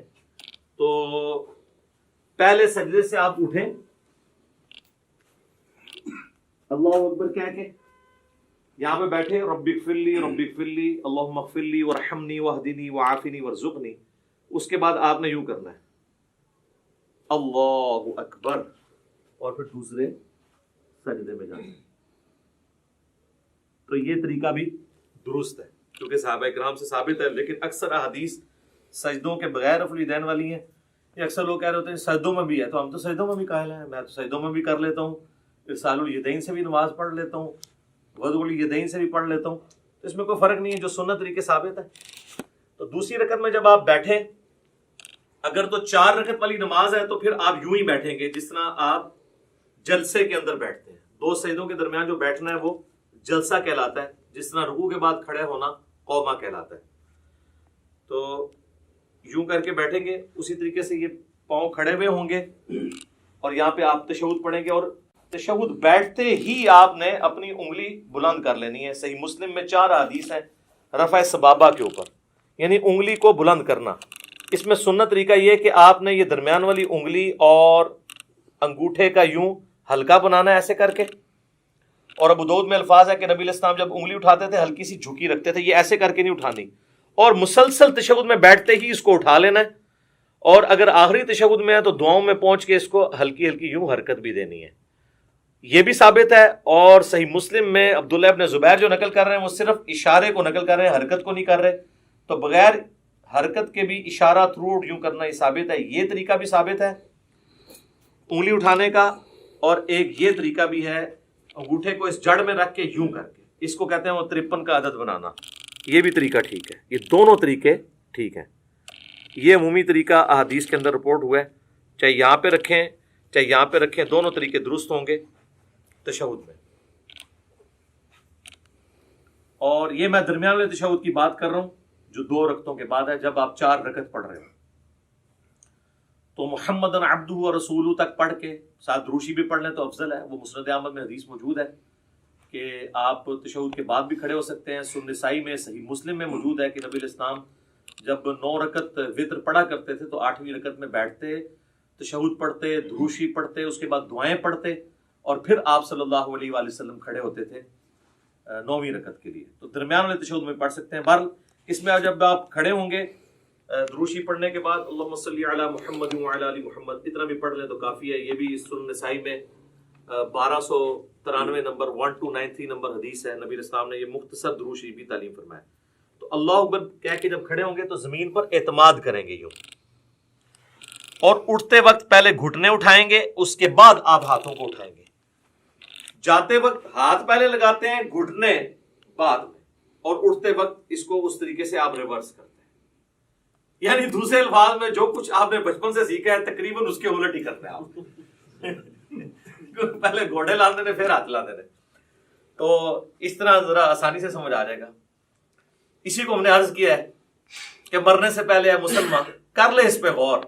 تو پہلے سجدے سے آپ اٹھیں اللہ اکبر کہہ کے یہاں پہ بیٹھے رب اغفر لی رب اغفر لی اللہم اغفر لی وارحمنی واہدنی وعافنی وارزقنی. اس کے بعد آپ نے یوں کرنا ہے اللہ اکبر اور پھر دوسرے سجدے میں جانا ہے. تو یہ طریقہ بھی درست ہے کیونکہ صحابہ کرام سے ثابت ہے. لیکن اکثر احادیث سجدوں کے بغیر رفع الیدین والی ہیں. یہ اکثر لوگ کہہ رہے ہوتے ہیں سجدوں میں بھی ہے، تو ہم تو سجدوں میں بھی قائل ہیں. میں تو سجدوں میں بھی کر لیتا ہوں، ارسال الیدین سے بھی نماز پڑھ لیتا ہوں، وضع الیدین سے بھی پڑھ لیتا ہوں. تو اس میں کوئی فرق نہیں ہے، جو سنت طریقے ثابت ہے. تو دوسری رکعت میں جب آپ بیٹھیں، اگر تو 4 رکعت والی نماز ہے تو پھر آپ یوں ہی بیٹھیں گے جس طرح آپ جلسے کے اندر بیٹھتے ہیں. دو سجدوں کے درمیان جو بیٹھنا ہے وہ جلسہ کہلاتا ہے، جس طرح رکوع کے بعد کھڑے ہونا قومہ کہلاتا ہے. تو یوں کر کے بیٹھیں گے، اسی طریقے سے یہ پاؤں کھڑے ہوئے ہوں گے اور یہاں پہ آپ تشہد پڑھیں گے. اور تشہد بیٹھتے ہی آپ نے اپنی انگلی بلند کر لینی ہے. صحیح مسلم میں 4 حدیث ہیں رفع سبابہ کے اوپر، یعنی انگلی کو بلند کرنا. اس میں سنت طریقہ یہ ہے کہ آپ نے یہ درمیان والی انگلی اور انگوٹھے کا یوں ہلکا بنانا ہے ایسے کر کے. اور ابو داؤد میں الفاظ ہے کہ نبی علیہ السلام جب انگلی اٹھاتے تھے ہلکی سی جھکی رکھتے تھے، یہ ایسے کر کے نہیں اٹھانی. اور مسلسل تشہد میں بیٹھتے ہی اس کو اٹھا لینا ہے. اور اگر آخری تشہد میں ہے تو دعاؤں میں پہنچ کے اس کو ہلکی ہلکی یوں حرکت بھی دینی ہے. یہ بھی ثابت ہے. اور صحیح مسلم میں عبداللہ ابن زبیر جو نقل کر رہے ہیں وہ صرف اشارے کو نقل کر رہے ہیں، حرکت کو نہیں کر رہے. تو بغیر حرکت کے بھی اشارہ تھروٹ یوں کرنا یہ ثابت ہے. یہ طریقہ بھی ثابت ہے انگلی اٹھانے کا. اور ایک یہ طریقہ بھی ہے انگوٹھے کو اس جڑ میں رکھ کے یوں کر کے، اس کو کہتے ہیں وہ 53 کا عدد بنانا. یہ بھی طریقہ ٹھیک ہے. یہ دونوں طریقے ٹھیک ہیں. یہ عمومی طریقہ احادیث کے اندر رپورٹ ہوا ہے، چاہے یہاں پہ رکھیں چاہے یہاں پہ رکھیں، دونوں طریقے درست ہوں گے تشہد میں۔ اور یہ میں درمیان والے تشہد کی بات کر رہا ہوں جو 2 رکعتوں کے بعد ہے، جب آپ 4 رکعت پڑھ رہے ہو تو محمد عبدہ و رسولہ تک پڑھ کے ساتھ دروشی بھی پڑھ لیں تو افضل ہے۔ وہ مسند احمد میں حدیث موجود ہے کہ آپ تشہد کے بعد بھی کھڑے ہو سکتے ہیں۔ سنن نسائی میں، صحیح مسلم میں موجود ہے کہ نبی علیہ السلام جب 9 رکعت وتر پڑھا کرتے تھے تو 8ویں رکعت میں بیٹھتے، تشہد پڑھتے، دروشی پڑھتے، اس کے بعد دعائیں پڑھتے، اور پھر آپ صلی اللہ علیہ وآلہ وسلم کھڑے ہوتے تھے 9ویں رکعت کے لیے۔ تو درمیان والے تشہد میں پڑھ سکتے ہیں۔ بہرحال اس میں جب آپ کھڑے ہوں گے دروشی پڑھنے کے بعد اللہم صلی علی محمد وعلی آل محمد اتنا بھی پڑھ لیں تو کافی ہے۔ یہ بھی سنن نسائی میں 1293 نمبر 1293 نمبر حدیث ہے، نبی اسلام نے یہ مختصر دروشی بھی تعلیم فرمایا۔ تو اللہ اکبر کہہ کے جب کھڑے ہوں گے تو زمین پر اعتماد کریں گے یوں، اور اٹھتے وقت پہلے گھٹنے اٹھائیں گے، اس کے بعد آپ ہاتھوں کو اٹھائیں گے۔ جاتے وقت ہاتھ پہلے لگاتے ہیں، گھٹنے بعد میں، اور اٹھتے وقت اس کو اس طریقے سے آپ ریورس کرتے ہیں۔ یعنی دوسرے الفاظ میں جو کچھ آپ نے بچپن سے سیکھا ہے تقریباً اس کے الٹ ہی کرتے ہیں آپ۔ پہلے گھوڑے لاندے نے پھر ہاتھ لاندے نے، تو اس طرح ذرا آسانی سے سمجھ آ جائے گا۔ اسی کو ہم نے عرض کیا ہے کہ مرنے سے پہلے ہے مسلمان کر لے اس پہ غور،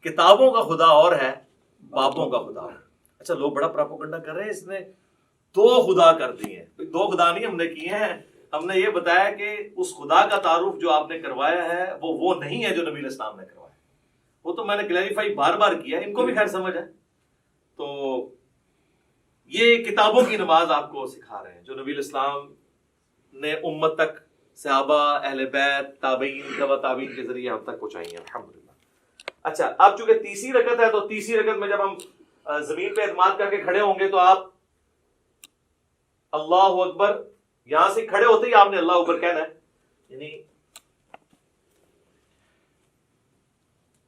کتابوں کا خدا اور ہے، بابوں کا خدا اور۔ اچھا لوگ بڑا پراپوگنڈا کر رہے ہیں، اس نے 2 خدا کر دیے ہیں۔ 2 خدا نہیں ہم نے کیے ہیں، ہم نے یہ بتایا کہ اس خدا کا تعارف جو آپ نے کروایا ہے وہ نہیں ہے جو نبی علیہ السلام نے کروایا۔ وہ تو میں نے کلیریفائی بار بار کیا، ان کو بھی خیر سمجھ ہے۔ تو یہ کتابوں کی نماز آپ کو سکھا رہے ہیں جو نبی علیہ السلام نے امت تک، صحابہ، اہل بیت، تابعین، تبع تابعین کے ذریعے ہم تک پہنچائی ہیں الحمدللہ۔ اچھا اب چونکہ تیسری رکعت ہے تو تیسری رکعت میں جب ہم زمین پہ اعتماد کر کے کھڑے ہوں گے تو آپ اللہ اکبر، یہاں سے کھڑے ہوتے ہی آپ نے اللہ اکبر کہنا ہے، یعنی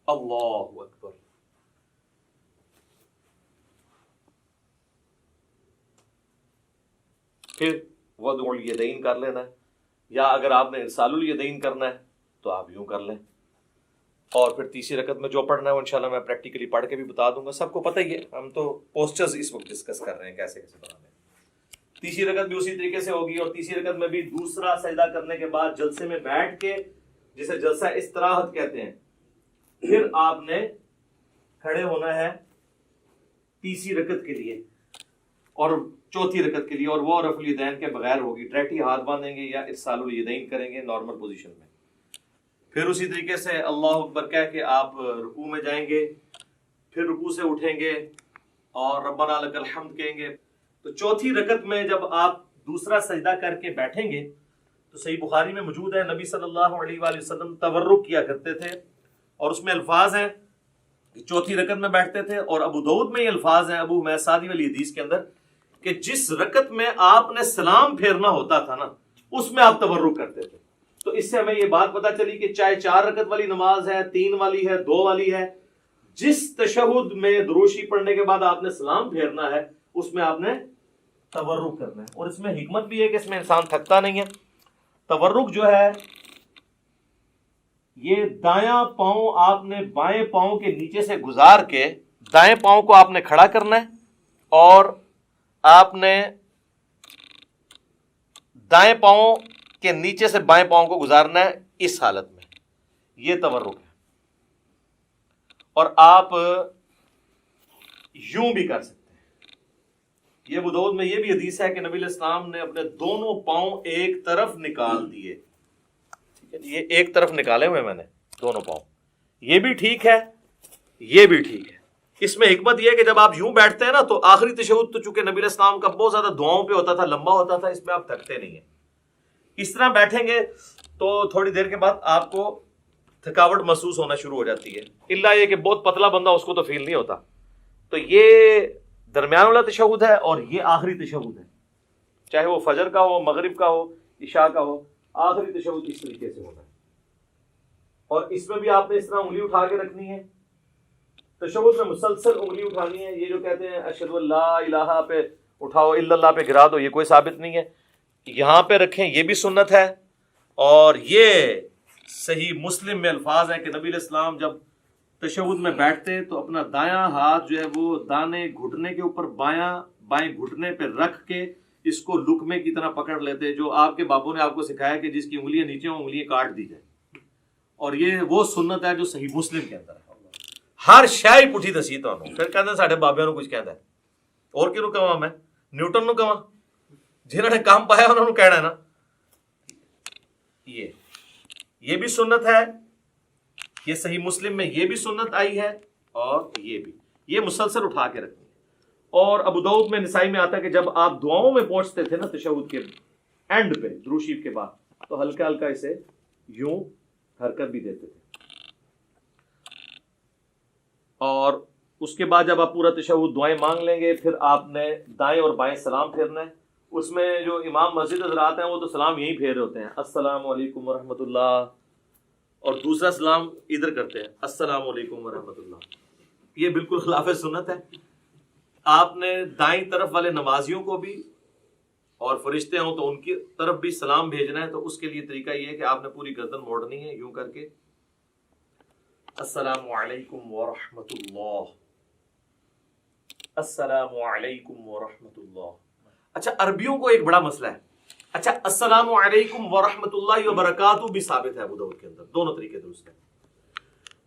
اللہ اکبر۔ پھر وضع الیدین کر لینا ہے، یا اگر آپ نے ارسال الیدین کرنا ہے تو آپ یوں کر لیں۔ اور پھر تیسری رکعت میں جو پڑھنا ہے وہ انشاءاللہ میں پریکٹیکلی پڑھ کے بھی بتا دوں گا، سب کو پتہ ہی ہے، ہم تو پوسچرز اس وقت ڈسکس کر رہے ہیں کیسے کیسے بنانے ہیں۔ تیسری رکعت بھی اسی طریقے سے ہوگی، اور تیسری رکعت میں بھی دوسرا سجدہ کرنے کے بعد جلسے میں بیٹھ کے، جسے جلسہ استراحت کہتے ہیں، پھر آپ نے کھڑے ہونا ہے تیسری رکعت کے لیے اور چوتھی رکعت کے لیے، اور وہ رفع الیدین کے بغیر ہوگی، ڈائریکٹ ہی ہاتھ باندھیں گے یا ارسال الیدین کریں گے نارمل پوزیشن میں۔ پھر اسی طریقے سے اللہ اکبر کہہ کے آپ رکوع میں جائیں گے، پھر رکوع سے اٹھیں گے اور ربنا لک الحمد کہیں گے۔ تو چوتھی رکعت میں جب آپ دوسرا سجدہ کر کے بیٹھیں گے تو صحیح بخاری میں موجود ہے نبی صلی اللہ علیہ وآلہ وسلم تورک کیا کرتے تھے، اور اس میں الفاظ ہیں کہ چوتھی رکعت میں بیٹھتے تھے، اور ابو داؤد میں یہ الفاظ ہیں ابو حمید سعدی والی حدیث کے اندر کہ جس رکعت میں آپ نے سلام پھیرنا ہوتا تھا نا اس میں آپ تورک کرتے تھے۔ تو اس سے ہمیں یہ بات پتہ چلی کہ چاہے 4 رکعت والی نماز ہے، 3 والی ہے، 2 والی ہے، جس تشہد میں دروشی پڑھنے کے بعد آپ نے سلام پھیرنا ہے اس میں آپ نے تورک کرنا ہے۔ اور اس میں حکمت بھی ہے کہ اس میں انسان تھکتا نہیں ہے۔ تورک جو ہے یہ دایاں پاؤں آپ نے بائیں پاؤں کے نیچے سے گزار کے دائیں پاؤں کو آپ نے کھڑا کرنا ہے، اور آپ نے دائیں پاؤں کے نیچے سے بائیں پاؤں کو گزارنا ہے اس حالت میں، یہ تورک ہے۔ اور آپ یوں بھی کر سکتے ہیں۔ یہ ابو داؤد میں یہ بھی حدیث ہے کہ نبی علیہ السلام نے اپنے دونوں پاؤں ایک طرف نکال دیے، یہ ایک طرف نکالے ہوئے میں نے دونوں پاؤں، یہ بھی ٹھیک ہے، یہ بھی ٹھیک ہے۔ اس میں حکمت یہ ہے کہ جب آپ یوں بیٹھتے ہیں نا تو آخری تشہد تو چونکہ نبی علیہ السلام کا بہت زیادہ دعاؤں پہ ہوتا تھا، لمبا ہوتا تھا، اس میں آپ تھکتے نہیں ہیں۔ اس طرح بیٹھیں گے تو تھوڑی دیر کے بعد آپ کو تھکاوٹ محسوس ہونا شروع ہو جاتی ہے، الا یہ کہ بہت پتلا بندہ اس کو تو فیل نہیں ہوتا۔ تو یہ درمیان والا تشہد ہے اور یہ آخری تشہد ہے، چاہے وہ فجر کا ہو، مغرب کا ہو، عشاء کا ہو، آخری تشہد اس طریقے سے ہونا ہے۔ اور اس میں بھی آپ نے اس طرح انگلی اٹھا کے رکھنی ہے، تشہد میں مسلسل انگلی اٹھانی ہے۔ یہ جو کہتے ہیں اشہد ان لا الہ پہ اٹھاؤ، الا اللہ پہ گرا دو، یہ کوئی ثابت نہیں ہے۔ یہاں پہ رکھیں، یہ بھی سنت ہے، اور یہ صحیح مسلم میں الفاظ ہیں کہ نبی علیہ السلام جب تشہد میں بیٹھتے تو اپنا دایاں ہاتھ جو ہے وہ دانے گھٹنے کے اوپر بائیں گھٹنے پہ رکھ کے اس کو لقمے کی طرح پکڑ لیتے، جو آپ کے بابوں نے آپ کو سکھایا کہ جس کی انگلیاں نیچے ہوں انگلیاں کاٹ دی جائے، اور یہ وہ سنت ہے جو صحیح مسلم کے اندر ہے۔ ہر شے پٹھی دسی تانوں، پھر کہندے ساڈے بابیاں نوں کچھ کہندا ہے، اور کینوں کہواں میں نیوٹن نوں کہواں، جنہاں نے کام پایا انہاں نوں کہنا ہے نا۔ یہ بھی سنت ہے، یہ صحیح مسلم میں یہ بھی سنت آئی ہے، اور یہ بھی، یہ مسلسل اٹھا کے رکھنی ہے۔ اور ابو داؤد میں، نسائی میں آتا ہے کہ جب آپ دعاؤں میں پہنچتے تھے نا تشہد کے اینڈ پہ درود شریف کے بعد، تو ہلکا ہلکا اسے یوں حرکت بھی دیتے تھے، اور اس کے بعد جب آپ پورا تشہد دعائیں مانگ لیں گے، پھر آپ نے دائیں اور بائیں سلام پھیرنا ہے۔ اس میں جو امام مسجد حضرات ہیں وہ تو سلام یہی پھیر رہے ہوتے ہیں، السلام علیکم ورحمۃ اللہ، اور دوسرا سلام ادھر کرتے ہیں، السلام علیکم ورحمۃ اللہ۔ یہ بالکل خلاف سنت ہے۔ آپ نے دائیں طرف والے نمازیوں کو بھی، اور فرشتے ہوں تو ان کی طرف بھی سلام بھیجنا ہے، تو اس کے لیے طریقہ یہ ہے کہ آپ نے پوری گردن موڑنی ہے یوں کر کے، السلام علیکم ورحمۃ اللہ، السلام علیکم ورحمۃ اللہ۔ اچھا، عربیوں کو ایک بڑا مسئلہ ہے۔ اچھا، السلام علیکم ورحمۃ اللہ وبرکاتہ بھی ثابت ہے ابو داؤد کے اندر، دونوں طریقے درست ہیں۔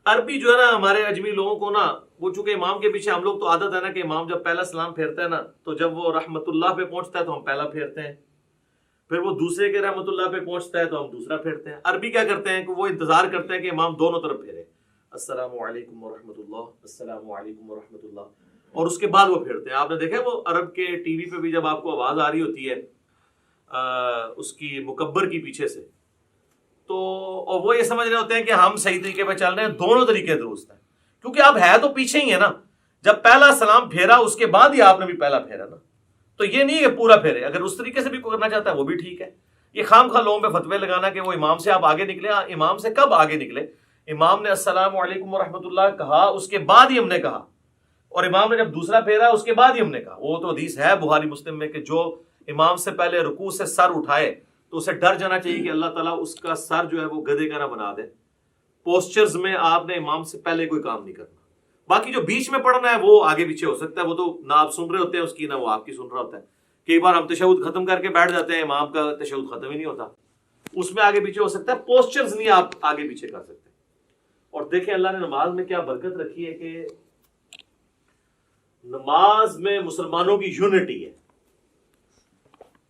عربی جو ہے نا ہمارے اجمی لوگوں کو نا، وہ چونکہ امام کے پیچھے ہم لوگ تو عادت ہے نا کہ امام جب پہلا سلام پھیرتا ہے نا، تو جب وہ رحمت اللہ پہ پہنچتا ہے تو ہم پہلا پھیرتے ہیں، پھر وہ دوسرے کے رحمت اللہ پہ پہنچتا ہے تو ہم دوسرا پھیرتے ہیں۔ عربی کیا کرتے ہیں کہ وہ انتظار کرتے ہیں کہ امام دونوں طرف پھیرے، السلام علیکم ورحمۃ اللہ، السلام علیکم ورحمۃ اللہ، اور اس کے بعد وہ پھیرتے ہیں۔ آپ نے دیکھا وہ عرب کے ٹی وی پہ بھی جب آپ کو آواز آ رہی ہوتی ہے اس کی مکبر کی پیچھے سے، تو اور وہ یہ سمجھ رہے ہوتے ہیں کہ ہم صحیح طریقے پہ چل رہے ہیں، دونوں طریقے درست ہیں، کیونکہ آپ ہے تو پیچھے ہی ہے نا۔ جب پہلا سلام پھیرا اس کے بعد ہی آپ نے بھی پہلا پھیرا نا، تو یہ نہیں ہے کہ پورا پھیرے، اگر اس طریقے سے بھی کوئی کرنا چاہتا ہے وہ بھی ٹھیک ہے۔ یہ خام خواہ لوگوں پہ فتوے لگانا کہ وہ امام سے آپ آگے نکلے، امام سے کب آگے نکلے؟ امام نے السلام علیکم ورحمۃ اللہ کہا، اس کے بعد ہی ہم نے کہا، اور امام نے جب دوسرا پھیرا اس کے بعد ہی ہم نے کہا۔ وہ تو حدیث ہے بخاری مسلم میں کہ جو امام سے پہلے رکوع سے سر اٹھائے تو اسے ڈر جانا چاہیے کہ اللہ تعالیٰ اس کا سر جو ہے وہ گدھے کا نہ بنا دے۔ پوسچرز میں آپ نے امام سے پہلے کوئی کام نہیں کرنا، باقی جو بیچ میں پڑھنا ہے وہ آگے پیچھے ہو سکتا ہے، وہ تو نہ آپ سن رہے ہوتے ہیں اس کی، نہ وہ آپ کی سن رہا ہوتا ہے۔ کئی بار ہم تشہد ختم کر کے بیٹھ جاتے ہیں، امام کا تشہد ختم ہی نہیں ہوتا، اس میں آگے پیچھے ہو سکتا ہے، پوسچرز نہیں آپ آگے پیچھے کر سکتے۔ اور دیکھیں اللہ نے نماز میں کیا برکت رکھی ہے کہ نماز میں مسلمانوں کی یونٹی ہے،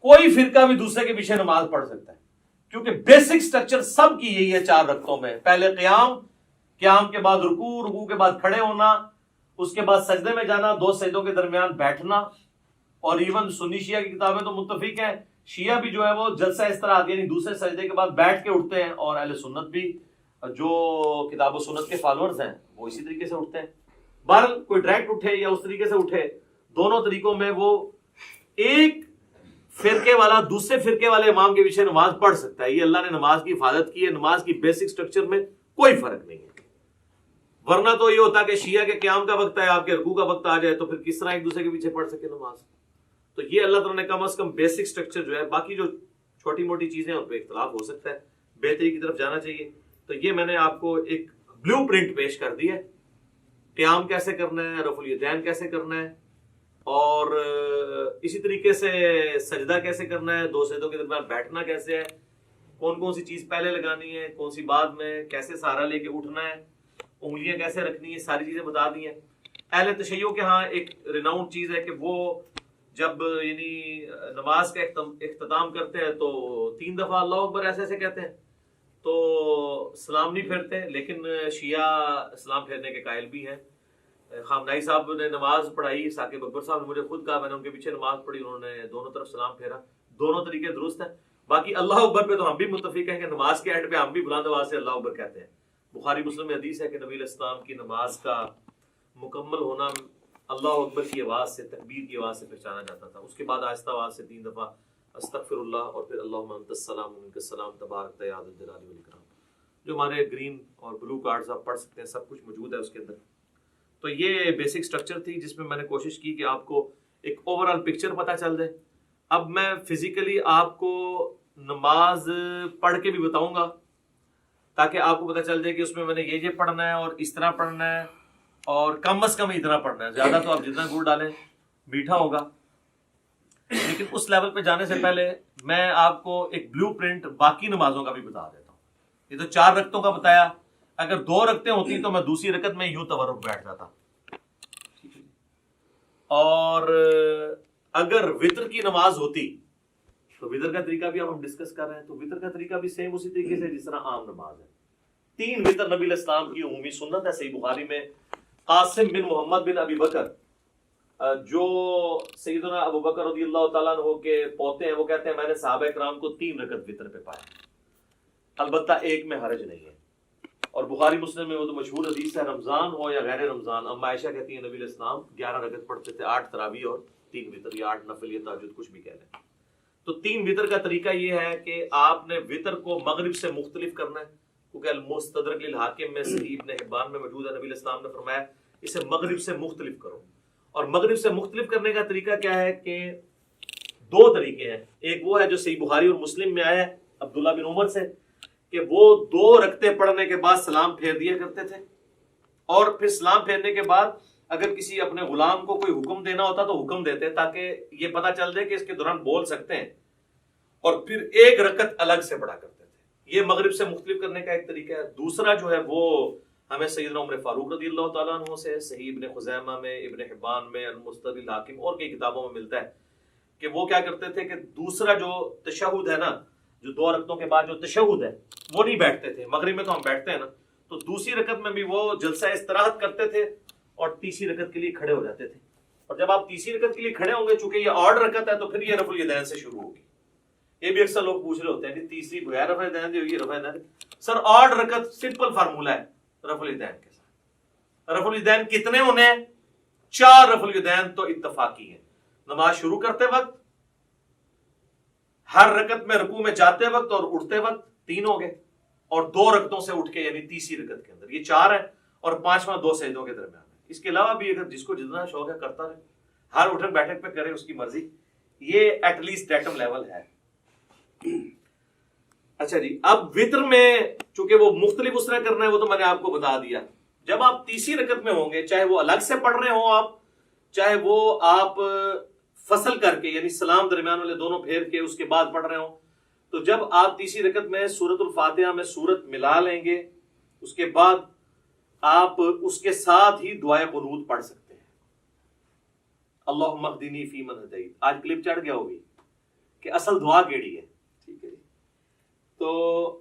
کوئی فرقہ بھی دوسرے کے پیچھے نماز پڑھ سکتا ہے، کیونکہ بیسک سٹرکچر سب کی یہی ہے 4 رکعتوں میں، پہلے قیام کے بعد رکوع کے بعد کھڑے ہونا، اس کے بعد سجدے میں جانا، 2 سجدوں کے درمیان بیٹھنا، اور ایون سنی شیعہ کی کتابیں تو متفق ہیں، شیعہ بھی جو ہے وہ جلسہ اس طرح آتی ہے، یعنی دوسرے سجدے کے بعد بیٹھ کے اٹھتے ہیں، اور اہل سنت بھی جو کتاب و سنت کے فالوورز ہیں وہ اسی طریقے سے اٹھتے ہیں۔ بہرحال کوئی ڈائریکٹ اٹھے یا اس طریقے سے اٹھے، دونوں طریقوں میں وہ ایک فرقے والا دوسرے فرقے والے امام کے پیچھے نماز پڑھ سکتا ہے۔ یہ اللہ نے نماز کی حفاظت کی ہے، نماز کی بیسک سٹرکچر میں کوئی فرق نہیں ہے۔ ورنہ تو یہ ہوتا کہ شیعہ کے قیام کا وقت ہے، آپ کے رکوع کا وقت آ جائے تو پھر کس طرح ایک دوسرے کے پیچھے پڑھ سکے نماز؟ تو یہ اللہ تعالیٰ نے کم از کم بیسک سٹرکچر جو ہے، باقی جو چھوٹی موٹی چیزیں ان پہ اختلاف ہو سکتا ہے، بہتری کی طرف جانا چاہیے۔ تو یہ میں نے آپ کو ایک بلیو پرنٹ پیش کر دی ہے، قیام کیسے کرنا ہے، رفع الیدین کیسے کرنا ہے، اور اسی طریقے سے سجدہ کیسے کرنا ہے، 2 سجدوں کے درمیان بیٹھنا کیسے ہے، کون کون سی چیز پہلے لگانی ہے، کون سی بعد میں، کیسے سہارا لے کے اٹھنا ہے، انگلیاں کیسے رکھنی ہے، ساری چیزیں بتا دی ہیں۔ اہل تشیع کے ہاں ایک ریناؤنڈ چیز ہے کہ وہ جب یعنی نماز کا اختتام کرتے ہیں تو 3 دفعہ اللہ اکبر ایسے ایسے کہتے ہیں، تو سلام نہیں پھیرتے، لیکن شیعہ سلام پھیرنے کے قائل بھی ہیں۔ خامنائی صاحب نے نماز پڑھائی، ثاقب اکبر صاحب نے مجھے خود کہا، میں نے ان کے پیچھے نماز پڑھی، انہوں نے دونوں طرف سلام پھیرا، دونوں طریقے درست ہیں۔ باقی اللہ اکبر پہ تو ہم بھی متفق ہیں کہ نماز کے اینڈ پہ ہم بھی بلند آواز سے اللہ اکبر کہتے ہیں۔ بخاری مسلم میں حدیث ہے کہ نبی علیہ السلام کی نماز کا مکمل ہونا اللہ اکبر کی آواز سے، تکبیر کی آواز سے پہچانا جاتا تھا، اس کے بعد آہستہ آواز سے 3 دفعہ استغفر اللہ، اور پھر اللہم انت السلام منک السلام تبارک یا ذا الجلال والاکرام۔ جو ہمارے گرین اور بلو کارڈز آپ پڑھ سکتے ہیں، سب کچھ موجود ہے اس کے اندر۔ تو یہ بیسک سٹرکچر تھی جس میں نے کوشش کی کہ آپ کو ایک اوور آل پکچر پتہ چل جائے۔ اب میں فزیکلی آپ کو نماز پڑھ کے بھی بتاؤں گا، تاکہ آپ کو پتہ چل جائے کہ اس میں نے یہ پڑھنا ہے اور اس طرح پڑھنا ہے اور کم از کم اتنا پڑھنا ہے. زیادہ تو آپ جتنا گڑ ڈالیں میٹھا ہوگا. لیکن اس لیول پہ جانے سے پہلے میں آپ کو ایک بلو پرنٹ باقی نمازوں کا بھی بتا دیتا ہوں. یہ تو 4 رکعتوں کا بتایا, اگر 2 رکعتیں ہوتی تو میں دوسری رکعت میں یوں تورک بیٹھ جاتا. اور اگر وطر کی نماز ہوتی تو وطر کا طریقہ بھی ہم ڈسکس کر رہے ہیں, تو وطر کا طریقہ بھی سیم اسی طریقے سے جس طرح عام نماز ہے. 3 وطر نبی علیہ السلام کی عمومی سنت ہے. صحیح بخاری میں قاسم بن محمد بن ابی بکر جو سیدنا ابو بکر رضی اللہ تعالیٰ عنہ کے پوتے ہیں, وہ کہتے ہیں میں نے صحابہ کرام کو 3 رکعت وطر پہ پایا, البتہ ایک میں حرج نہیں ہے. اور بخاری مسلم میں وہ تو مشہور حدیث ہے, رمضان ہو یا غیر رمضان. اما عائشہ کہتی ہیں نبی علیہ السلام 11 رکعت پڑھتے تھے, 8 تراویح اور 3 وطر, یا 8 نفل یا تہجد, کچھ بھی کہہ لیں. تو 3 وطر کا طریقہ یہ ہے کہ آپ نے وطر کو مغرب سے مختلف کرنا ہے, کیونکہ المستدرک للحاکم میں صحیح ابن حبان میں موجود ہے, نبی علیہ السلام نے فرمایا اسے مغرب سے مختلف کرو. اور مغرب سے مختلف کرنے کا طریقہ کیا ہے کہ 2 طریقے ہیں. ایک وہ ہے جو صحیح بخاری اور مسلم میں آیا ہے عبداللہ بن عمر سے, کہ وہ 2 رکعتیں پڑھنے کے بعد سلام پھیر دیا کرتے تھے, اور پھر سلام پھیرنے کے بعد اگر کسی اپنے غلام کو کوئی حکم دینا ہوتا تو حکم دیتے تاکہ یہ پتہ چل جائے کہ اس کے دوران بول سکتے ہیں, اور پھر 1 رکعت الگ سے پڑھا کرتے تھے. یہ مغرب سے مختلف کرنے کا ایک طریقہ ہے. دوسرا جو ہے وہ ہمیں سیدنا عمر فاروق رضی اللہ تعالیٰ عنہ سے صحیح ابن خزیمہ میں, ابن حبان میں, المستدرک للحاکم اور کئی کتابوں میں ملتا ہے کہ وہ کیا کرتے تھے کہ دوسرا جو تشہد ہے نا, جو 2 رکعتوں کے بعد جو تشہد ہے وہ نہیں بیٹھتے تھے. مغرب میں تو ہم بیٹھتے ہیں نا, تو دوسری رکعت میں بھی وہ جلسہ استراحت کرتے تھے اور تیسری رکعت کے لیے کھڑے ہو جاتے تھے. اور جب آپ تیسری رکعت کے لیے کھڑے ہوں گے, چونکہ یہ آڈ رکعت ہے, تو پھر یہ رفع الیدین سے شروع ہوگی. یہ بھی اکثر لوگ پوچھ رہے ہوتے ہیں کہ تیسری بغیر رفع الیدین دی ہوگی, رفع الیدین. سر آڈ رکعت سمپل فارمولہ ہے رفع الیدین کے ساتھ. رفع الیدین کتنے ہونے ہیں؟ 4 رفع الیدین تو اتفاقی ہیں. نماز شروع کرتے وقت, ہر رکعت میں رکوع میں جاتے وقت اور اٹھتے وقت 3 ہو گئے, اور 2 رکعتوں سے اٹھ کے یعنی تیسری رکعت کے اندر یہ 4 ہے, اور 5واں 2 سجدوں کے درمیان ہے. اس کے علاوہ بھی اگر جس کو جتنا شوق ہے کرتا رہے, ہر اٹھک بیٹھک پہ کرے, اس کی مرضی. یہ ایٹ لیسٹ ڈیٹم لیول ہے. اچھا جی, اب وطر میں چونکہ وہ مختلف اس طرح کرنا ہے, وہ تو میں نے آپ کو بتا دیا. جب آپ تیسری رکعت میں ہوں گے, چاہے وہ الگ سے پڑھ رہے ہوں آپ, چاہے وہ آپ فصل کر کے یعنی سلام درمیان والے دونوں پھیر کے اس کے بعد پڑھ رہے ہوں, تو جب آپ تیسری رکعت میں سورۃ الفاتحہ میں سورت ملا لیں گے, اس کے بعد آپ اس کے ساتھ ہی دعائے قنوت پڑھ سکتے ہیں. اللہم اہدنی فیمن ہدیت. آج کلپ چڑھ گیا ہوگی کہ اصل دعا کیڑی ہے, ٹھیک ہے جی. تو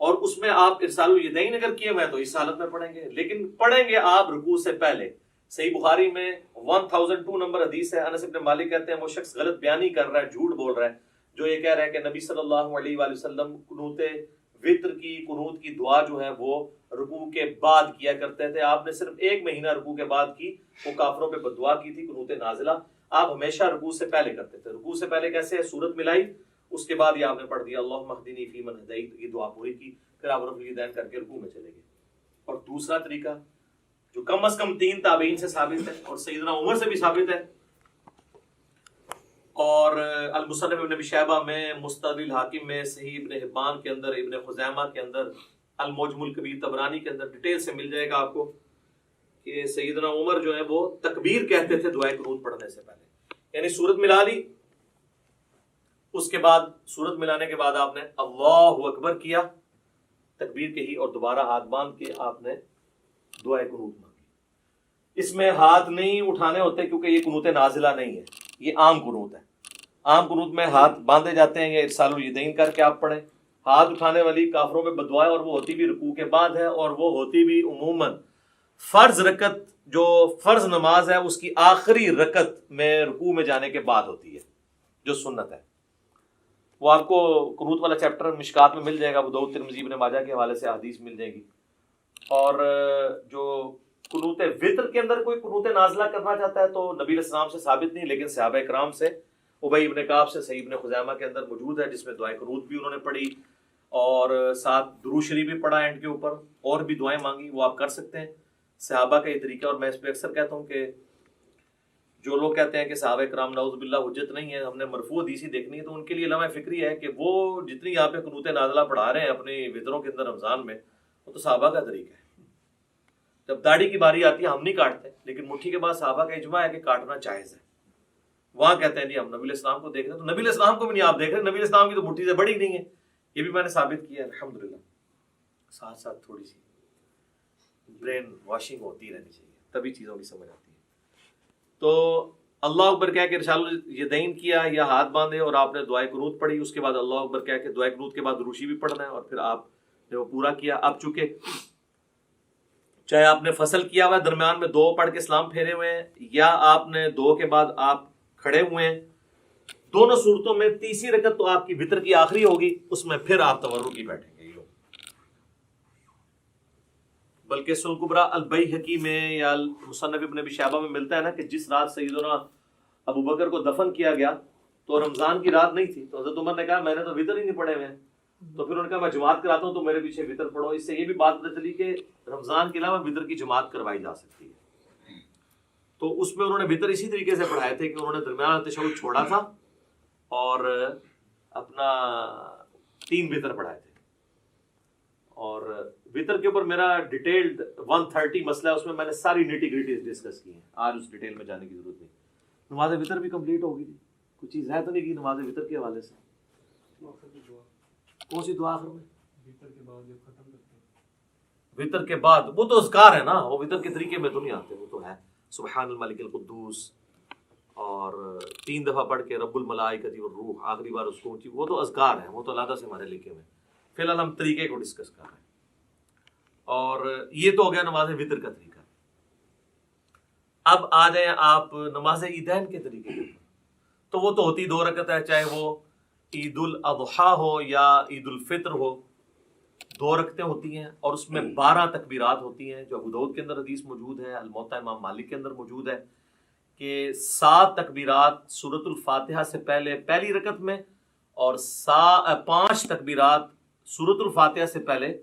اور اس میں آپ ارسال الیدین اگر کیے ہوئے تو اس حالت میں پڑھیں گے, لیکن پڑھیں گے آپ رکوع سے پہلے. صحیح بخاری میں 1002 نمبر حدیث ہے, انس بن مالک کہتے ہیں وہ شخص غلط بیانی کر رہا ہے, جھوٹ بول رہا ہے, جو یہ کہہ رہا ہے کہ نبی صلی اللہ علیہ وآلہ وسلم قنوت وطر کی قنوت کی دعا جو ہے وہ رکوع کے بعد کیا کرتے تھے. آپ نے صرف 1 مہینہ رکوع کے بعد کی, وہ کافروں پہ بد دعا کی تھی, قنوت نازلہ. آپ ہمیشہ رکوع سے پہلے کرتے تھے. رکوع سے پہلے کیسے ہے, سورت ملائی, اس کے بعد یہ آپ نے پڑھ دیا اللہم اہدنی فیمن ہدیت, یہ دعا پوری کی, پھر آپ رفع الیدین کر کے رکوع میں چلے گئے. اور دوسرا طریقہ جو کم از کم 3 تابعین سے ثابت ہے اور سیدنا عمر سے بھی ثابت ہے, اور المصنف ابن ابی شیبہ میں, مستدرک الحاکم میں, صحیح ابن حبان کے اندر, ابن خزیمہ کے اندر, المعجم الکبیر طبرانی کے اندر ڈیٹیل سے مل جائے گا آپ کو کہ سیدنا عمر جو ہے وہ تکبیر کہتے تھے دعائے قنوت پڑھنے سے پہلے. یعنی سورت ملا لی, اس کے بعد سورت ملانے کے بعد آپ نے اللہ اکبر کیا, تکبیر کہی, اور دوبارہ ہاتھ باندھ کے آپ نے دعائے قنوت مانگی. اس میں ہاتھ نہیں اٹھانے ہوتے کیونکہ یہ قنوت نازلہ نہیں ہے, یہ عام قنوت ہے. عام قنوت میں ہاتھ باندھے جاتے ہیں, یا ارسال الیدین کر کے آپ پڑھیں. ہاتھ اٹھانے والی کافروں میں بد دعا ہے, اور وہ ہوتی بھی رکوع کے بعد ہے, اور وہ ہوتی بھی عموماً فرض رکعت جو فرض نماز ہے اس کی آخری رکعت میں رکوع میں جانے کے بعد ہوتی ہے, جو سنت ہے. وہ آپ کو قنوت والا چیپٹر مشکات میں مل جائے گا, ابو داؤد ترمذی ابن ماجہ کے حوالے سے حدیث مل جائے گی. اور جو قنوت وطر کے اندر کوئی قنوت نازلہ کرنا چاہتا ہے تو نبی علیہ السلام سے ثابت نہیں, لیکن صحابہ کرام سے, ابی ابن کعب سے صحیح ابن خزیمہ کے اندر موجود ہے, جس میں دعائے قنوت بھی انہوں نے پڑھی اور ساتھ درود شریف بھی پڑھا اینڈ کے اوپر, اور بھی دعائیں مانگی, وہ آپ کر سکتے ہیں. صحابہ کا یہ طریقہ, اور میں اس پہ اکثر کہتا ہوں کہ جو لوگ کہتے ہیں کہ صحابہ کرام نعوذ باللہ حجت نہیں ہے، ہم نے مرفوع حدیثی دیکھنی ہے، تو ان کے لیے لمحہ فکری ہے کہ وہ جتنی یہاں پہ قنوت نازلہ پڑھا رہے ہیں اپنے وطروں کے اندر رمضان میں، وہ تو صحابہ کا طریقہ ہے۔ جب داڑھی کی باری آتی ہے ہم نہیں کاٹتے، لیکن مٹھی کے بعد صحابہ کا اجماع ہے کہ کاٹنا جائز ہے۔ وہاں کہتے ہیں نہیں ہم نبی علیہ السلام کو دیکھ رہے ہیں، تو نبی علیہ السلام کو بھی نہیں آپ دیکھ رہے، نبی علیہ السلام کی تو مٹھی سے بڑی نہیں ہے، یہ بھی میں نے ثابت کیا ہے الحمدللہ۔ ساتھ ساتھ تھوڑی سی برین واشنگ ہوتی رہنی چاہیے، تبھی چیزوں کی سمجھ آتی ہے۔ تو اللہ اکبر کہہ کے ارسال الیدین کیا یا ہاتھ باندھے اور آپ نے دعائے قنوت پڑھی، اس کے بعد اللہ اکبر کہہ کے دعائے قنوت کے بعد روشی بھی پڑھنا ہے، اور پھر آپ نے وہ پورا کیا۔ اب چونکہ چاہے آپ نے فصل کیا ہوا ہے، درمیان میں 2 پڑھ کے سلام پھیرے ہوئے ہیں، یا آپ نے 2 کے بعد آپ کھڑے ہوئے ہیں، دونوں صورتوں میں تیسری رکعت تو آپ کی وتر کی آخری ہوگی، اس میں پھر آپ تورکی بیٹھیں گے۔ بلکہ سنن کبریٰ البیہقی میں یا مصنف ابن ابی شیبہ میں ملتا ہے نا کہ جس رات سیدنا ابو بکر کو دفن کیا گیا تو رمضان کی رات نہیں تھی، تو حضرت عمر نے کہا میں نے تو وتر ہی نہیں پڑھے ہوئے ہیں، تو پھر انہوں نے کہا میں جماعت کراتا ہوں تو میرے پیچھے وتر پڑھو۔ اس سے یہ بھی بات پتہ چلی کہ رمضان کے علاوہ وتر کی جماعت کروائی جا سکتی ہے۔ تو اس میں انہوں نے وتر اسی طریقے سے پڑھائے تھے کہ انہوں نے درمیان تشہد چھوڑا تھا اور اپنا 3 وتر پڑھائے تھے۔ اور وتر کے اوپر میرا ڈیٹیلڈ 130 مسئلہ ہے، اس میں میں نے ساری نیٹی گریٹیز ڈسکس کی ہیں، آج اس ڈیٹیل میں جانے کی ضرورت نہیں۔ نماز وتر بھی کمپلیٹ ہوگی جی، کوئی چیز ہے تو نہیں کی نماز وتر کے حوالے سے؟ کون سی دعا آخر میں؟ وتر کے بعد جب ختم کرتے ہیں، وتر کے بعد وہ تو اذکار ہے نا، وہ وتر کے طریقے میں تو نہیں آتے، وہ تو ہے سبحان الملک القدوس اور 3 دفعہ پڑھ کے رب الملائکۃ والروح، آخری بار اس کو اونچی، وہ تو اذکار ہیں، وہ تو علیحدہ سے ہمارے لکھے ہوئے ہیں۔ فی الحال ہم طریقے کو ڈسکس کر رہے ہیں، اور یہ تو ہو گیا نماز وتر کا طریقہ۔ اب آ جائیں آپ نماز عیدین کے طریقے کے اوپر، تو وہ تو ہوتی 2 رکعت ہے، چاہے وہ عید الاضحیٰ ہو یا عید الفطر ہو، 2 رکعتیں ہوتی ہیں، اور اس میں 12 تکبیرات ہوتی ہیں، جو ابو داؤد کے اندر حدیث موجود ہے، الموطا امام مالک کے اندر موجود ہے کہ 7 تکبیرات سورۃ الفاتحہ سے پہلے پہلی رکعت میں، اور 5 تکبیرات سورۃ الفاتحہ سے پہلے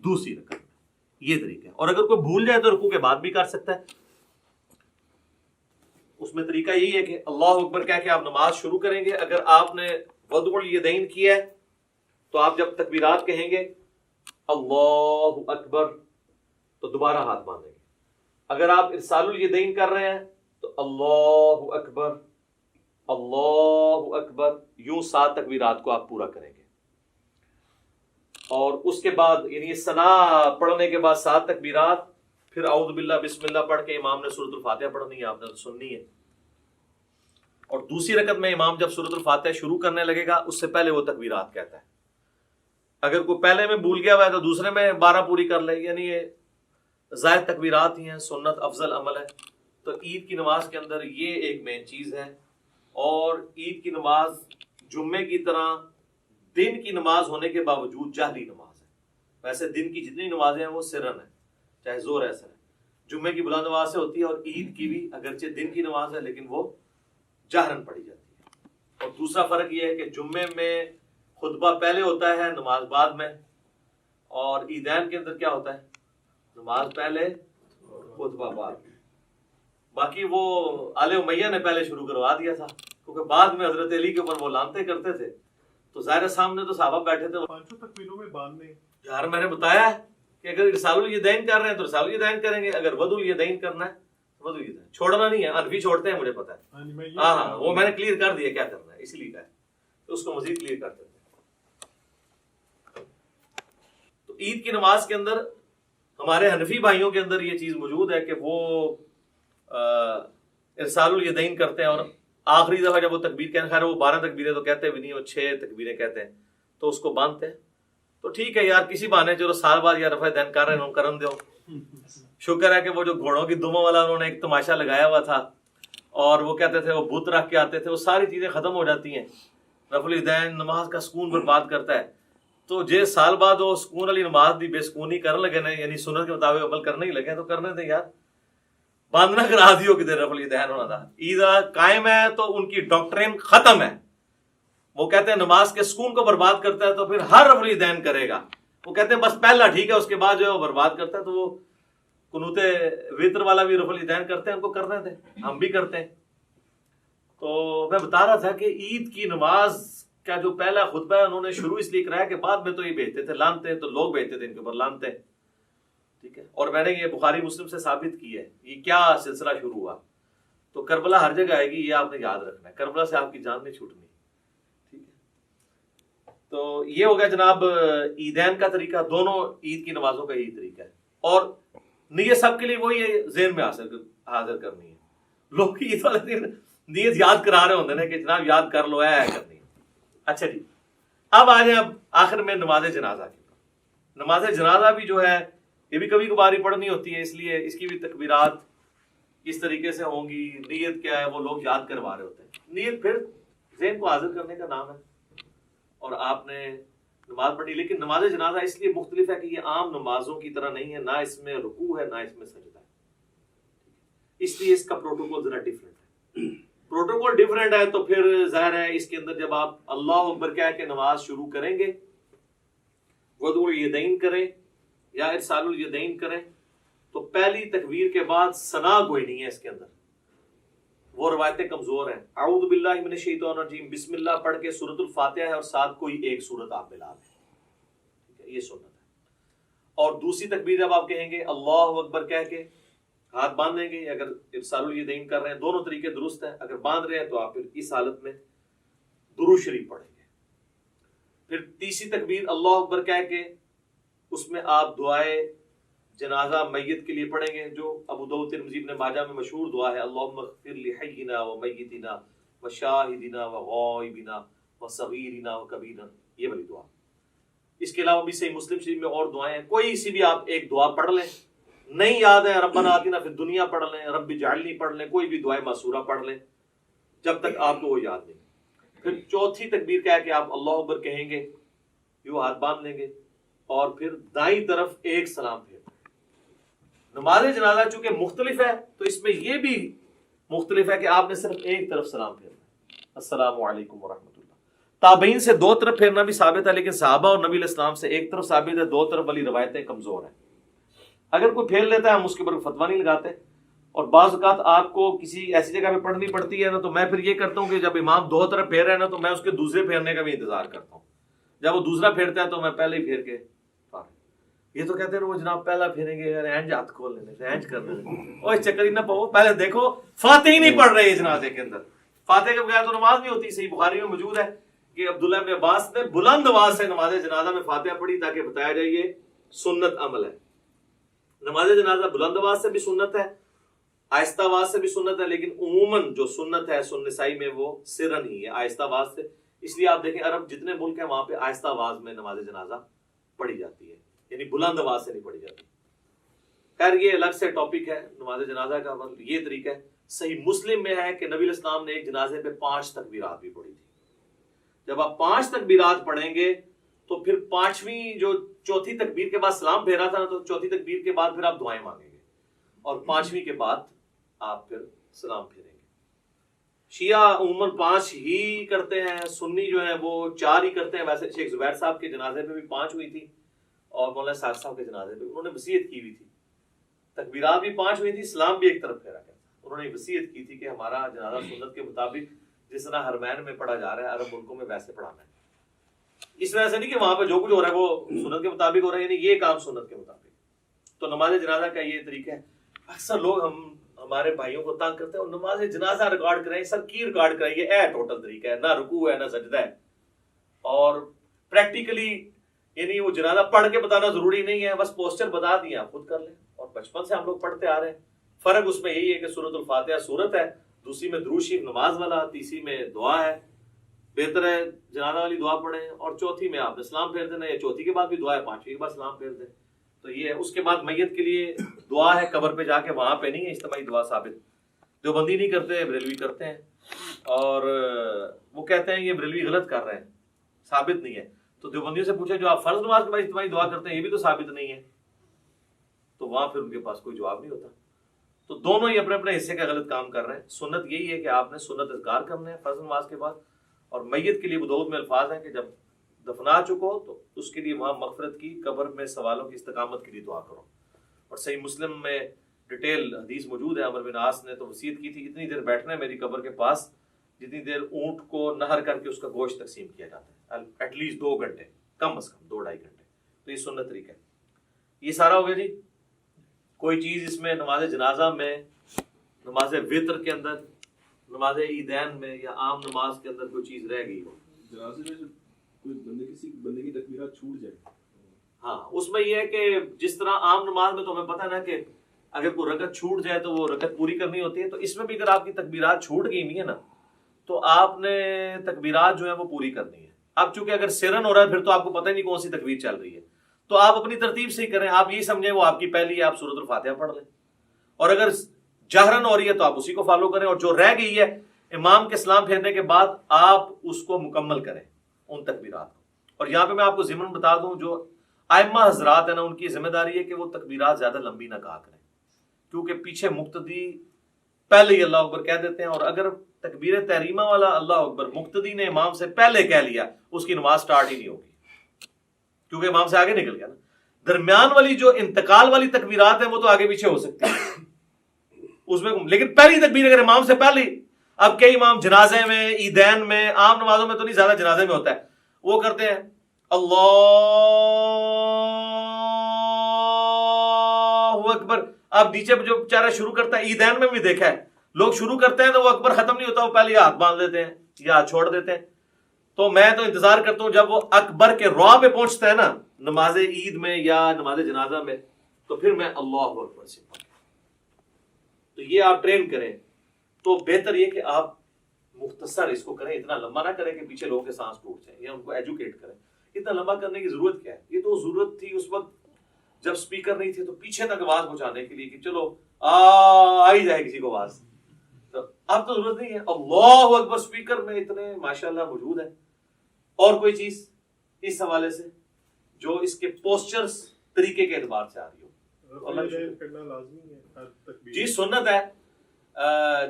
دوسری رکعت میں۔ یہ طریقہ ہے، اور اگر کوئی بھول جائے تو رکوع کے بعد بھی کر سکتا ہے۔ اس میں طریقہ یہی ہے کہ اللہ اکبر کہہ کے آپ نماز شروع کریں گے۔ اگر آپ نے وضع الیدین کیا ہے تو آپ جب تکبیرات کہیں گے اللہ اکبر تو دوبارہ ہاتھ باندھیں گے۔ اگر آپ ارسال الیدین کر رہے ہیں تو اللہ اکبر اللہ اکبر، یوں 7 تکبیرات کو آپ پورا کریں گے، اور اس کے بعد یعنی ثنا پڑھنے کے بعد 7 تکبیرات، پھر اعوذ باللہ بسم اللہ پڑھ کے امام نے سورۃ الفاتحہ پڑھنی ہے، آپ نے سننی ہے، اور دوسری رکعت میں امام جب سورۃ الفاتحہ شروع کرنے لگے گا اس سے پہلے وہ تکبیرات کہتا ہے۔ اگر کوئی پہلے میں بھول گیا ہوا ہے تو دوسرے میں 12 پوری کر لے، یعنی یہ زائد تکبیرات ہی ہیں، سنت افضل عمل ہے۔ تو عید کی نماز کے اندر یہ ایک مین چیز ہے، اور عید کی نماز جمعے کی طرح دن کی نماز ہونے کے باوجود جہری نماز ہے۔ ویسے دن کی جتنی نمازیں ہیں وہ سرن ہے، چاہے زور ایسا ہے، جمعے کی بلند آواز سے ہوتی ہے، اور عید کی بھی اگرچہ دن کی نماز ہے لیکن وہ جہرن پڑھی جاتی ہے۔ اور دوسرا فرق یہ ہے کہ جمعے میں خطبہ پہلے ہوتا ہے، نماز بعد میں، اور عیدین کے اندر کیا ہوتا ہے؟ نماز پہلے خطبہ بعد۔ باقی وہ آل امیہ نے پہلے شروع کروا دیا تھا، کیونکہ بعد میں حضرت علی کے اوپر وہ لانتے کرتے تھے، تو ظاہر سامنے تو صحابہ بیٹھے تھے۔ 5 تکبیروں میں باندھنے، یار میں نے بتایا ہے کہ اگر ارسال الیدین کر رہے ہیں تو ارسال الیدین کریں گے، اگر وضع الیدین کرنا ہے تو وضع الیدین، چھوڑنا نہیں ہے، حنفی چھوڑتے ہیں مجھے پتا ہے، ہاں وہ میں نے کلیئر کر دیا کیا کرنا ہے، اسی لیے کہا ہے تو اس کو مزید کلیئر کرتے ہیں۔ تو عید کی نماز کے اندر ہمارے حنفی بھائیوں کے اندر یہ چیز موجود ہے کہ وہ ارسال الیدین کرتے ہیں، اور آخری دفعہ جب وہ تکبیر کہتے ہیں، خیر وہ 12 تکبیریں تو کہتے بھی نہیں، وہ 6 تکبیریں کہتے ہیں، تو اس کو باندھتے ہیں۔ تو ٹھیک ہے یار، کسی بہانے چلو سال بعد یا رفع دین کر رہے ہیں، کرن دو۔ شکر ہے کہ وہ جو گھوڑوں کی دموں والا انہوں نے ایک تماشا لگایا ہوا تھا، اور وہ کہتے تھے وہ بت رکھ کے آتے تھے، وہ ساری چیزیں ختم ہو جاتی ہیں۔ رفع الیدین نماز کا سکون برباد کرتا ہے، تو جے سال بعد وہ سکون والی نماز دی بے سکونی کرنے لگے نا، یعنی سنت کے مطابق عمل کرنے ہی لگے، تو کرنے دیں یار، باندھنا کرا دیو کدھر رفع الیدین ہونا تھا۔ عید قائم ہے تو ان کی ڈاکٹرین ختم ہے، وہ کہتے ہیں نماز کے سکون کو برباد کرتا ہے تو پھر ہر رفع الیدین کرے گا، وہ کہتے ہیں بس پہلا ٹھیک ہے، اس کے بعد جو ہے وہ برباد کرتا ہے۔ تو وہ قنوت وتر والا بھی رفع الیدین کرتے ہیں، ان کو کرنے دیں، ہم بھی کرتے ہیں، تو میں بتا رہا تھا کہ عید کی نماز کا جو پہلا خطبہ ہے انہوں نے شروع اس لیے کرایا کہ بعد میں تو یہ بھیجتے تھے لانتے، تو لوگ بھیجتے تھے ان کے اوپر لانتے، ٹھیک ہے، اور میں نے یہ بخاری مسلم سے ثابت کی ہے یہ کیا سلسلہ شروع ہوا. تو کربلا ہر جگہ آئے گی، یہ آپ نے یاد رکھنا ہے، کربلا سے آپ کی جان نہیں چھوٹنی، ٹھیک ہے. تو یہ ہو گیا جناب عیدین کا طریقہ، دونوں عید کی نمازوں کا یہی طریقہ ہے. اور نیت سب کے لیے وہی ہے، ذہن میں حاضر کرنی ہے. لوگ عید والے دن نیت یاد کرا رہے ہوتے ہیں کہ جناب یاد کر لو ہے کرنی ہے. اچھا جی، اب آ جائیں اب آخر میں نماز جنازہ کی. نماز جنازہ بھی جو ہے یہ بھی کبھی کبھاری پڑھنی ہوتی ہے، اس لیے اس کی بھی تکبیرات کس طریقے سے ہوں گی، نیت کیا ہے وہ لوگ یاد کروا رہے ہوتے ہیں. نیت پھر ذہن کو حاضر کرنے کا نام ہے اور آپ نے نماز پڑھی. لیکن نماز جنازہ اس لیے مختلف ہے کہ یہ عام نمازوں کی طرح نہیں ہے، نہ اس میں رکوع ہے نہ اس میں سجدہ ہے، اس لیے اس کا پروٹوکول ذرا ڈیفرنٹ ہے. پروٹوکول ڈیفرنٹ ہے تو پھر ظاہر ہے اس کے اندر جب آپ اللہ اکبر کہہ کے نماز شروع کریں گے، وضو الیدین کریں یا ارسال الیدین کریں، تو پہلی تکبیر کے بعد ثنا گوئی نہیں ہے اس کے اندر، وہ روایتیں کمزور ہیں. اعوذ باللہ من الشیطان الرجیم بسم اللہ پڑھ کے سورۃ الفاتحہ ہے اور ساتھ کوئی ایک سورت آپ ملا لیں، یہ سنت ہے. اور دوسری تکبیر جب آپ کہیں گے اللہ اکبر کہہ کے ہاتھ باندھ دیں گے، اگر ارسال الیدین کر رہے ہیں دونوں طریقے درست ہیں، اگر باندھ رہے ہیں تو آپ پھر اس حالت میں درود شریف پڑھیں گے. پھر تیسری تکبیر اللہ اکبر کہہ کے اس میں آپ دعائے جنازہ میت کے لیے پڑھیں گے، جو ابو داؤد ترمذی ابن ماجہ میں مشہور دعا ہے، اللہم اغفر لحینا ومیتنا وشاہدنا وغائبنا وصغیرنا وکبیرنا، یہ والی دعا. اس کے علاوہ بھی صحیح مسلم شریف میں اور دعائیں ہیں، کوئی سی بھی آپ ایک دعا پڑھ لیں. نہیں یاد ہے ربنا آتنا فی الدنیا پڑھ لیں، رب اجعلنی پڑھ لیں، کوئی بھی دعائے معصورہ پڑھ لیں جب تک آپ کو وہ یاد نہیں. پھر چوتھی تکبیر کہہ کے آپ اللہ اکبر کہیں گے، یوں ہاتھ باندھ لیں گے اور پھر دائیں طرف ایک سلام پھیر. نماز جنازہ چونکہ مختلف ہے تو اس میں یہ بھی مختلف ہے کہ آپ نے صرف ایک طرف سلام پھیرنا، السلام علیکم ورحمۃ اللہ. تابعین سے دو طرف پھیرنا بھی ثابت ہے، لیکن صحابہ اور نبی علیہ السلام سے ایک طرف ثابت ہے، دو طرف والی روایتیں کمزور ہیں. اگر کوئی پھیر لیتا ہے ہم اس کے اوپر فتویٰ نہیں لگاتے. اور بعض اوقات آپ کو کسی ایسی جگہ پہ پڑھنی پڑتی ہے نا، تو میں پھر یہ کرتا ہوں کہ جب امام دو طرف پھیر رہے ہیں نا تو میں اس کے دوسرے پھیرنے کا بھی انتظار کرتا ہوں. جب وہ دوسرا پھیرتا ہے تو میں پہلے ہی پھیر کے. یہ تو کہتے ہیں وہ جناب پہلا پھیریں گے، اینج ہاتھ کھول لینے اینج کر لینے، اور اس چکر ہی نہ پاؤ، پہلے دیکھو فاتحہ ہی نہیں پڑھ رہے جنازے کے اندر. فاتحہ کے بغیر تو نماز نہیں ہوتی. صحیح بخاری میں موجود ہے کہ عبداللہ ابن عباس نے بلند آواز سے نماز جنازہ میں فاتحہ پڑھی تاکہ بتایا جائے یہ سنت عمل ہے. نماز جنازہ بلند آواز سے بھی سنت ہے، آہستہ آواز سے بھی سنت ہے، لیکن عموماً جو سنت ہے سنن نسائی میں وہ سرن ہی ہے، آہستہ آواز سے. اس لیے آپ دیکھیں عرب جتنے ملک ہیں وہاں پہ آہستہ آواز میں نماز جنازہ پڑھی جاتی ہے، یعنی بلند آواز سے نہیں پڑھی جاتی. خیر یہ الگ سے ٹاپک ہے نماز جنازہ کا. یہ طریقہ ہے. صحیح مسلم میں ہے کہ نبی علیہ السلام نے ایک جنازے پہ 5 تکبیرات بھی پڑھی تھی. جب آپ 5 تکبیرات پڑھیں گے تو پھر پانچویں جو چوتھی تکبیر کے بعد سلام پھیرا تھا نا، تو چوتھی تکبیر کے بعد پھر آپ دعائیں مانگیں گے اور پانچویں کے بعد آپ پھر سلام پھیریں گے. شیعہ عموماً 5 ہی کرتے ہیں، سنی جو ہیں وہ 4 ہی کرتے ہیں. ویسے شیخ زبیر صاحب کے جنازے پہ بھی 5 ہوئی تھی اور مولانا سعد صاحب کے جنازے پہ انہوں نے وصیت کی ہوئی تھی، تکبیرات بھی 5 ہوئی تھی، سلام بھی ایک طرف پھیرا گیا تھا. انہوں نے وصیت کی تھی کہ ہمارا جنازہ سنت کے مطابق جس طرح حرمین میں پڑھا جا رہا ہے عرب ملکوں میں ویسے پڑھانا ہے. اس وجہ سے نہیں کہ وہاں پہ جو کچھ ہو رہا ہے وہ سنت کے مطابق ہو رہا ہے، یعنی یہ کام سنت کے مطابق. تو نماز جنازہ کا یہ طریقہ ہے. اکثر لوگ ہمارے بھائیوں کو تنگ کرتے ہیں اور نماز جنازہ ریکارڈ کریں، سر کی ریکارڈ کریں، یہ ٹوٹل طریقہ ہے، نہ رکوع ہے نہ سجدہ ہے. اور پریکٹیکلی یعنی وہ جنازہ پڑھ کے بتانا ضروری نہیں ہے، بس پوسچر بتا دیا آپ خود کر لیں. اور بچپن سے ہم لوگ پڑھتے آ رہے ہیں. فرق اس میں یہی ہے کہ سورۃ الفاتحہ سورت ہے، دوسری میں درود شریف نماز والا، تیسری میں دعا ہے. بہتر ہے جنازہ والی دعا پڑھیں اور چوتھی میں آپ نے سلام پھیر دینا، یا چوتھی کے بعد بھی دعا ہے، پانچویں کے بعد سلام پھیر دیں. تو یہ ہے. اس کے بعد میت کے لیے دعا ہے قبر پہ جا کے، وہاں پہ نہیں ہے اجتماعی دعا ثابت. دیوبندی نہیں کرتے، بریلوی کرتے ہیں، اور وہ کہتے ہیں یہ بریلوی غلط کر رہے ہیں، ثابت نہیں ہے. تو دیوبندیوں سے پوچھا جو آپ فرض نماز کے بعد اجتماعی دعا کرتے ہیں یہ بھی تو ثابت نہیں ہے، تو وہاں پھر ان کے پاس کوئی جواب نہیں ہوتا. تو دونوں ہی اپنے اپنے حصے کا غلط کام کر رہے ہیں. سنت یہی ہے کہ آپ نے سنت اذکار کرنے ہیں فرض نماز کے بعد. اور میت کے لیے ابو داؤد میں الفاظ ہیں کہ جب دفنا چکو تو اس کے لیے وہاں مغفرت کی، قبر میں سوالوں کی استقامت کے لیے دعا کرو. اور صحیح مسلم میں ڈیٹیل حدیث موجود ہے، عمر بن عاص نے تو وصیت کی تھی اتنی دیر بیٹھنا ہے میری قبر کے پاس جتنی دیر اونٹ کو نہر کر کے اس کا گوشت تقسیم کیا جاتا ہے، ایٹ لیسٹ 2 گھنٹے، کم از کم 2-2.5 گھنٹے. تو یہ سنت طریقہ ہے. یہ سارا ہو گیا جی. کوئی چیز اس میں نماز جنازہ میں، نماز وطر کے اندر، نماز عیدین میں یا عام نماز کے اندر کوئی چیز رہ گئی ہو؟ جنازے میں کوئی کسی بندے کی تکبیرات چھوٹ جائے، ہاں اس میں یہ ہے کہ جس طرح عام نماز میں تو ہمیں پتہ نا کہ اگر کوئی رکعت چھوٹ جائے تو وہ رکعت پوری کرنی ہوتی ہے، تو اس میں بھی اگر آپ کی تکبیرات چھوٹ گئی ہوئی ہیں نا تو آپ نے تکبیرات جو ہیں وہ پوری کرنی ہے. اب چونکہ اگر سرن ہو رہا ہے پھر تو آپ کو پتہ ہی نہیں کون سی تکبیر چل رہی ہے، تو آپ اپنی ترتیب سے ہی کریں. آپ یہی سمجھیں وہ آپ کی پہلی ہے، آپ سورۃ الفاتحہ پڑھ لیں، اور اگر جہرن ہو رہی ہے تو آپ اسی کو فالو کریں، اور جو رہ گئی ہے امام کے سلام پھیرنے کے بعد آپ اس کو مکمل کریں ان تکبیرات کو. اور یہاں پہ میں آپ کو ضمن بتا دوں، جو ائمہ حضرات ہیں نا ان کی ذمہ داری ہے کہ وہ تکبیرات زیادہ لمبی نہ کہا کریں، کیونکہ پیچھے مقتدی پہلے ہی اللہ اکبر کہہ دیتے ہیں، اور اگر تکبیر تحریمہ والا اللہ اکبر مقتدی نے امام سے پہلے کہہ لیا اس کی نماز سٹارٹ ہی نہیں ہوگی، کیونکہ امام سے آگے نکل گیا نا. درمیان والی جو انتقال والی تکبیرات ہیں وہ تو آگے پیچھے ہو سکتی ہیں اس میں، لیکن پہلی تکبیر اگر امام سے پہلی، اب کئی امام جنازے میں، عیدین میں، عام نمازوں میں تو نہیں، زیادہ جنازے میں ہوتا ہے، وہ کرتے ہیں اللہ اکبر. اب نیچے جو بیچارہ شروع کرتا ہے، عیدین میں بھی دیکھا ہے لوگ شروع کرتے ہیں تو وہ اکبر ختم نہیں ہوتا، وہ پہلے ہاتھ باندھ دیتے ہیں یا ہاتھ چھوڑ دیتے ہیں. تو میں تو انتظار کرتا ہوں جب وہ اکبر کے رع پہ پہنچتا ہے نا نماز عید میں یا نماز جنازہ میں، تو پھر میں اللہ اکبر سے پڑھوں. تو یہ آپ ٹرین کریں تو بہتر یہ کہ آپ مختصر اس کو کریں، اتنا لمبا نہ کریں کہ پیچھے لوگوں کے سانس ٹوٹ جائیں، یا ان کو ایجوکیٹ کریں. اتنا لمبا کرنے کی ضرورت کیا ہے؟ یہ تو ضرورت تھی اس وقت جب سپیکر نہیں تھے تو پیچھے تک آواز پہنچانے کے لیے کہ چلو آ ہی جائے کسی کو آواز. تو اب تو ضرورت نہیں ہے. اللہ اکبر سپیکر میں اتنے ماشاءاللہ موجود ہے. اور کوئی چیز اس حوالے سے جو اس کے پوسچرز طریقے کے اعتبار سے آ رہی ہو؟ جی سنت ہے.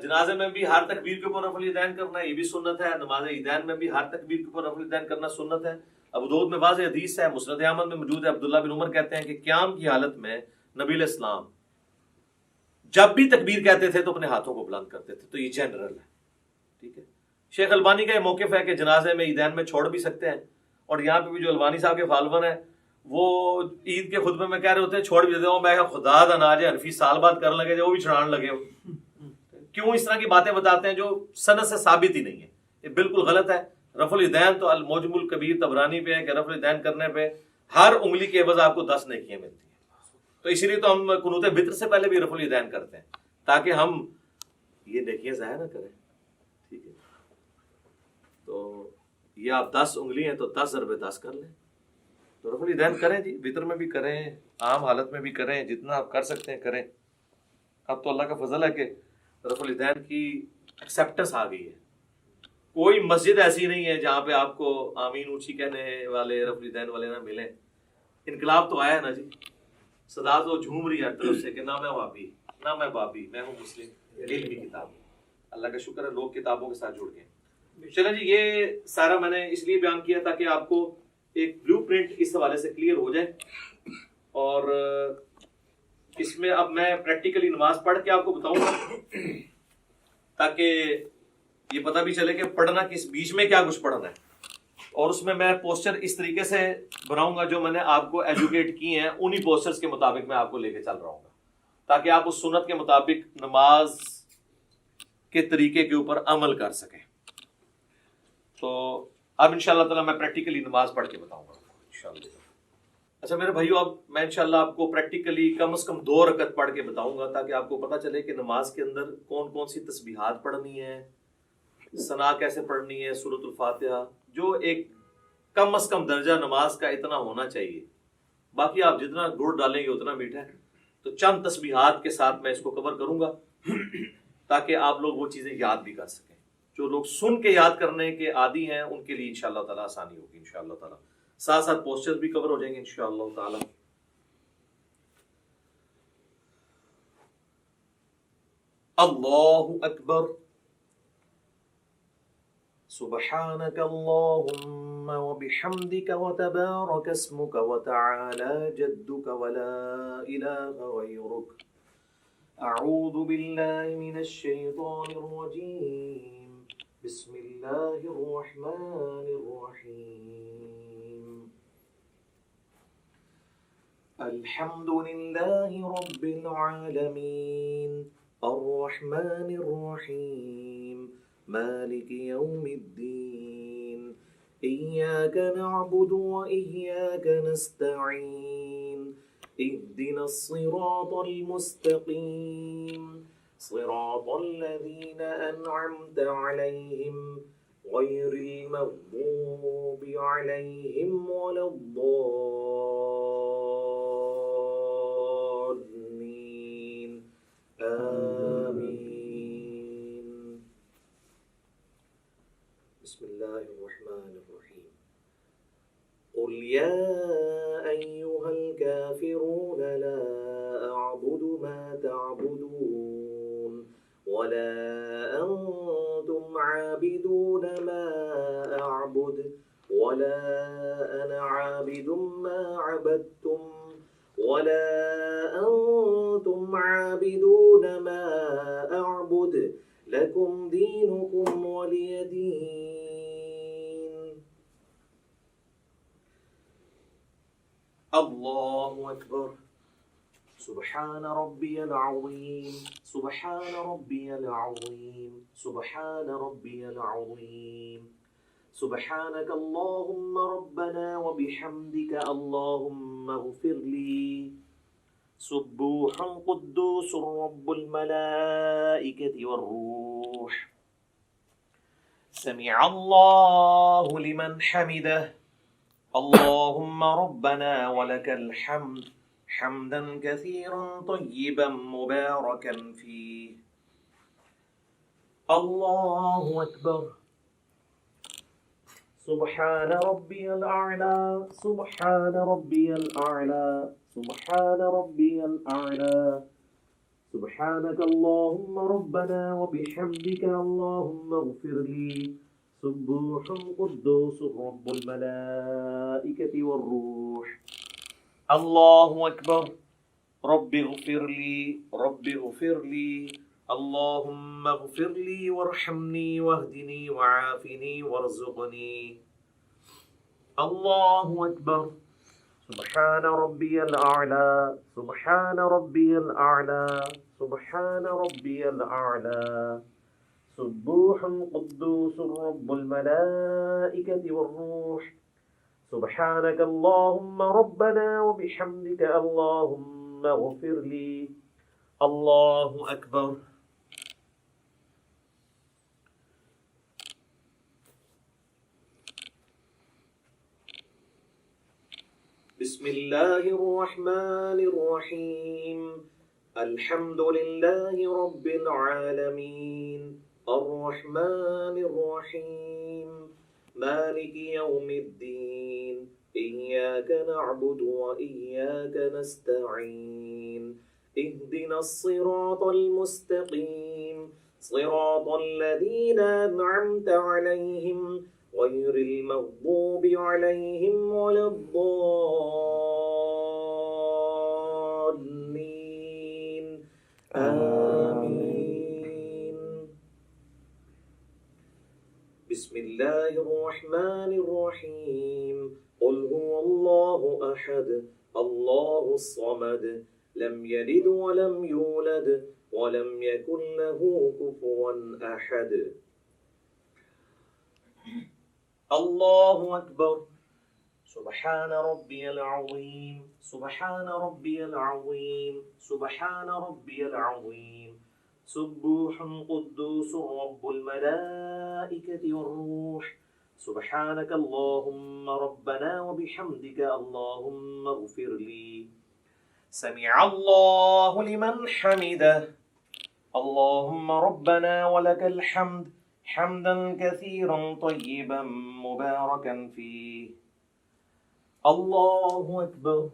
جنازے میں بھی ہر تکبیر کے اوپر رفع الیدین کرنا، یہ بھی سنت ہے. نماز عیدین میں بھی ہر تکبیر کے اوپر رفع الیدین کرنا سنت ہے. ابو داؤد میں واضح حدیث ہے، مسند احمد میں موجود ہے. عبداللہ بن عمر کہتے ہیں کہ قیام کی حالت میں نبی علیہ السلام جب بھی تکبیر کہتے تھے تو اپنے ہاتھوں کو بلند کرتے تھے. تو یہ جنرل ہے، ٹھیک ہے. شیخ البانی کا یہ موقف ہے کہ جنازے میں عیدین میں چھوڑ بھی سکتے ہیں، اور یہاں پہ بھی جو البانی صاحب کے فالوور ہیں وہ عید کے خطبے میں کہہ رہے ہوتے ہیں چھوڑ بھی دیتے ہوں. میں خدا دا ناج حنفی سال بعد کرنے لگے جو وہ بھی چھڑان لگے ہو. کیوں اس طرح کی باتیں بتاتے ہیں جو سند سے ثابت ہی نہیں ہے؟ یہ بالکل غلط ہے. رفع الیدین تو المعجم الکبیر طبرانی پہ ہے کہ رفع الیدین کرنے پہ ہر انگلی کے عوض آپ کو 10 نیکیاں ملتی ہیں. تو اسی لیے تو ہم قنوت وتر سے پہلے بھی رفع الیدین کرتے ہیں تاکہ ہم یہ نیکیاں ضائع نہ کریں، ٹھیک ہے. تو یہ آپ 10 انگلی ہیں تو 10 ضرب 10 کر لیں. تو رفع الیدین کریں جی، وتر میں بھی کریں، عام حالت میں بھی کریں، جتنا آپ کر سکتے ہیں کریں. اب تو اللہ کا فضل ہے کہ رفع الیدین کی ایکسیپٹنس آ گئی ہے. کوئی مسجد ایسی نہیں ہے جہاں پہ آپ کو آمین اونچی کہنے والے رفع الیدین والے نہ ملیں. انقلاب تو آیا ہے نا جی، صدا تو جھوم رہی ہے ہر طرف سے کہ نہ میں وہابی نہ میں بابی، میں ہوں مسلم، علمی کتاب. اللہ کا شکر ہے لوگ کتابوں کے ساتھ جڑ گئے. چلیں جی، یہ سارا میں نے اس لیے بیان کیا تاکہ آپ کو ایک بلو پرنٹ اس حوالے سے کلیئر ہو جائے. اور اس میں اب میں پریکٹیکلی نماز پڑھ کے آپ کو بتاؤں گا تاکہ یہ پتہ بھی چلے کہ پڑھنا کس بیچ میں کیا کچھ پڑھنا ہے. اور اس میں پوسچر اس طریقے سے بناؤں گا جو میں نے آپ کو ایجوکیٹ کی ہیں، انہی پوسچرز کے مطابق میں آپ کو لے کے چل رہا ہوں گا تاکہ آپ اس سنت کے مطابق نماز کے طریقے کے اوپر عمل کر سکیں. تو اب انشاءاللہ تعالیٰ میں پریکٹیکلی نماز پڑھ کے بتاؤں گا انشاءاللہ. اچھا میرے بھائیو، اب میں انشاءاللہ آپ کو پریکٹیکلی کم از کم 2 رکعت پڑھ کے بتاؤں گا تاکہ آپ کو پتہ چلے کہ نماز کے اندر کون کون سی تسبیحات پڑھنی ہے، ثنا کیسے پڑھنی ہے، سورۃ الفاتحہ، جو ایک کم از کم درجہ نماز کا اتنا ہونا چاہیے. باقی آپ جتنا گڑ ڈالیں گے اتنا میٹھا ہے. تو چند تسبیحات کے ساتھ میں اس کو کور کروں گا تاکہ آپ لوگ وہ چیزیں یاد بھی کر سکیں. جو لوگ سن کے یاد کرنے کے عادی ہیں ان کے لیے انشاءاللہ تعالیٰ آسانی ہوگی انشاءاللہ تعالیٰ. ساتھ ساتھ پوسچر بھی کور ہو جائیں گے انشاءاللہ تعالیٰ. اللہ اکبر. سبحانك اللهم وبحمدك وتبارك اسمك وتعالى جدك ولا إله غيرك. أعوذ بالله من الشيطان الرجيم. بسم الله الرحمن الرحيم الحمد لله رب العالمين الرحمن الرحيم مالك يوم الدين إياك نعبد وإياك نستعين اهدنا الصراط المستقيم صراط الذين أنعمت عليهم غير المغضوب عليهم ولا الضالين آمين بسم الله الرحمن الرحيم قل يا أيها الكافرون لا أعبد ما تعبدون ولا أنتم عابدون ما أعبد ولا أنا عابد ما عبدتم ولا أنتم عابدون ما أعبد لكم دينكم ولي دين الله أكبر سبحان ربي العظيم سبحان ربي العظيم سبحان ربي العظيم سبحانك اللهم ربنا وبحمدك اللهم اغفر لي سبوح قدوس رب الملائكة والروح سمع الله لمن حمده اللهم ربنا ولك الحمد حمدا كثيرا طيبا مباركا فيه الله أكبر سبحان ربي الأعلى سبحان ربي الأعلى سبحان ربي الأعلى سبحانك اللهم ربنا وبحمدك اللهم اغفر لي سبوح قدوس رب الملائكة والروح الله أكبر رب اغفر لي رب اغفر لي اللهم اغفر لي وارحمني واهدني وعافني وارزقني الله أكبر سبحان ربي الأعلى سبحان ربي الأعلى سبحان ربي الأعلى سبوح قدوس رب الملائكة والروح سبحانك اللهم ربنا وبحمدك اللهم اغفر لي الله أكبر بسم الله الرحمن الرحيم الحمد لله رب العالمين الرحمن الرحيم مالك يوم الدين إياك نعبد وإياك نستعين اهدنا الصراط المستقيم صراط الذين أنعمت عليهم غير المغضوب عليهم ولا الضالين آمين بسم الله الرحمن الرحيم قل هو الله أحد الله الصمد لم يلد ولم يولد ولم يكن له كفوا أحد الله أكبر سبحان ربي العظيم سبحان ربي العظيم سبحان ربي العظيم سبوح قدوس رب الملائكة والروح سبحانك اللهم ربنا وبحمدك اللهم اغفر لي سمع الله لمن حمده اللهم ربنا ولك الحمد حمدا كثيرا طيبا مباركا فيه الله أكبر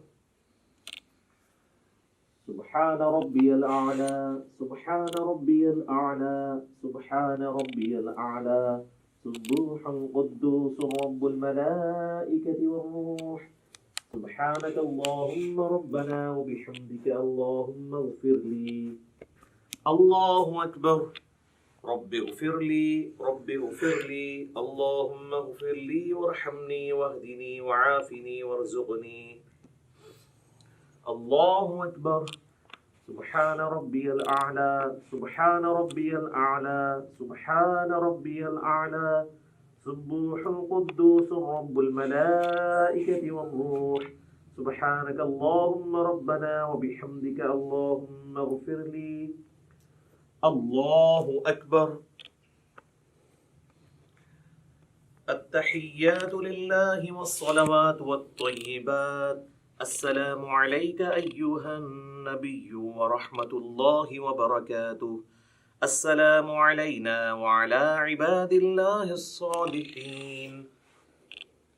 سبحان ربي الأعلى سبحان ربي الأعلى سبحان ربي الأعلى سبوح قدوس رب الملائكة والروح سبحانك اللهم ربنا وبحمدك اللهم اغفر لي الله أكبر رب اغفر لي اللهم اغفر لي وارحمني واهدني وعافني وارزقني. الله أكبر. سبحان ربي الأعلى سبحان ربي الأعلى سبحان ربي الأعلى سبوح القدوس رب الملائكة والروح. سبحانك اللهم ربنا وبحمدك اللهم اغفر لي. الله أكبر. التحيات لله والصلوات والطيبات. السلام عليك أيها النبي ورحمة الله وبركاته. السلام علينا وعلى عباد الله الصالحين.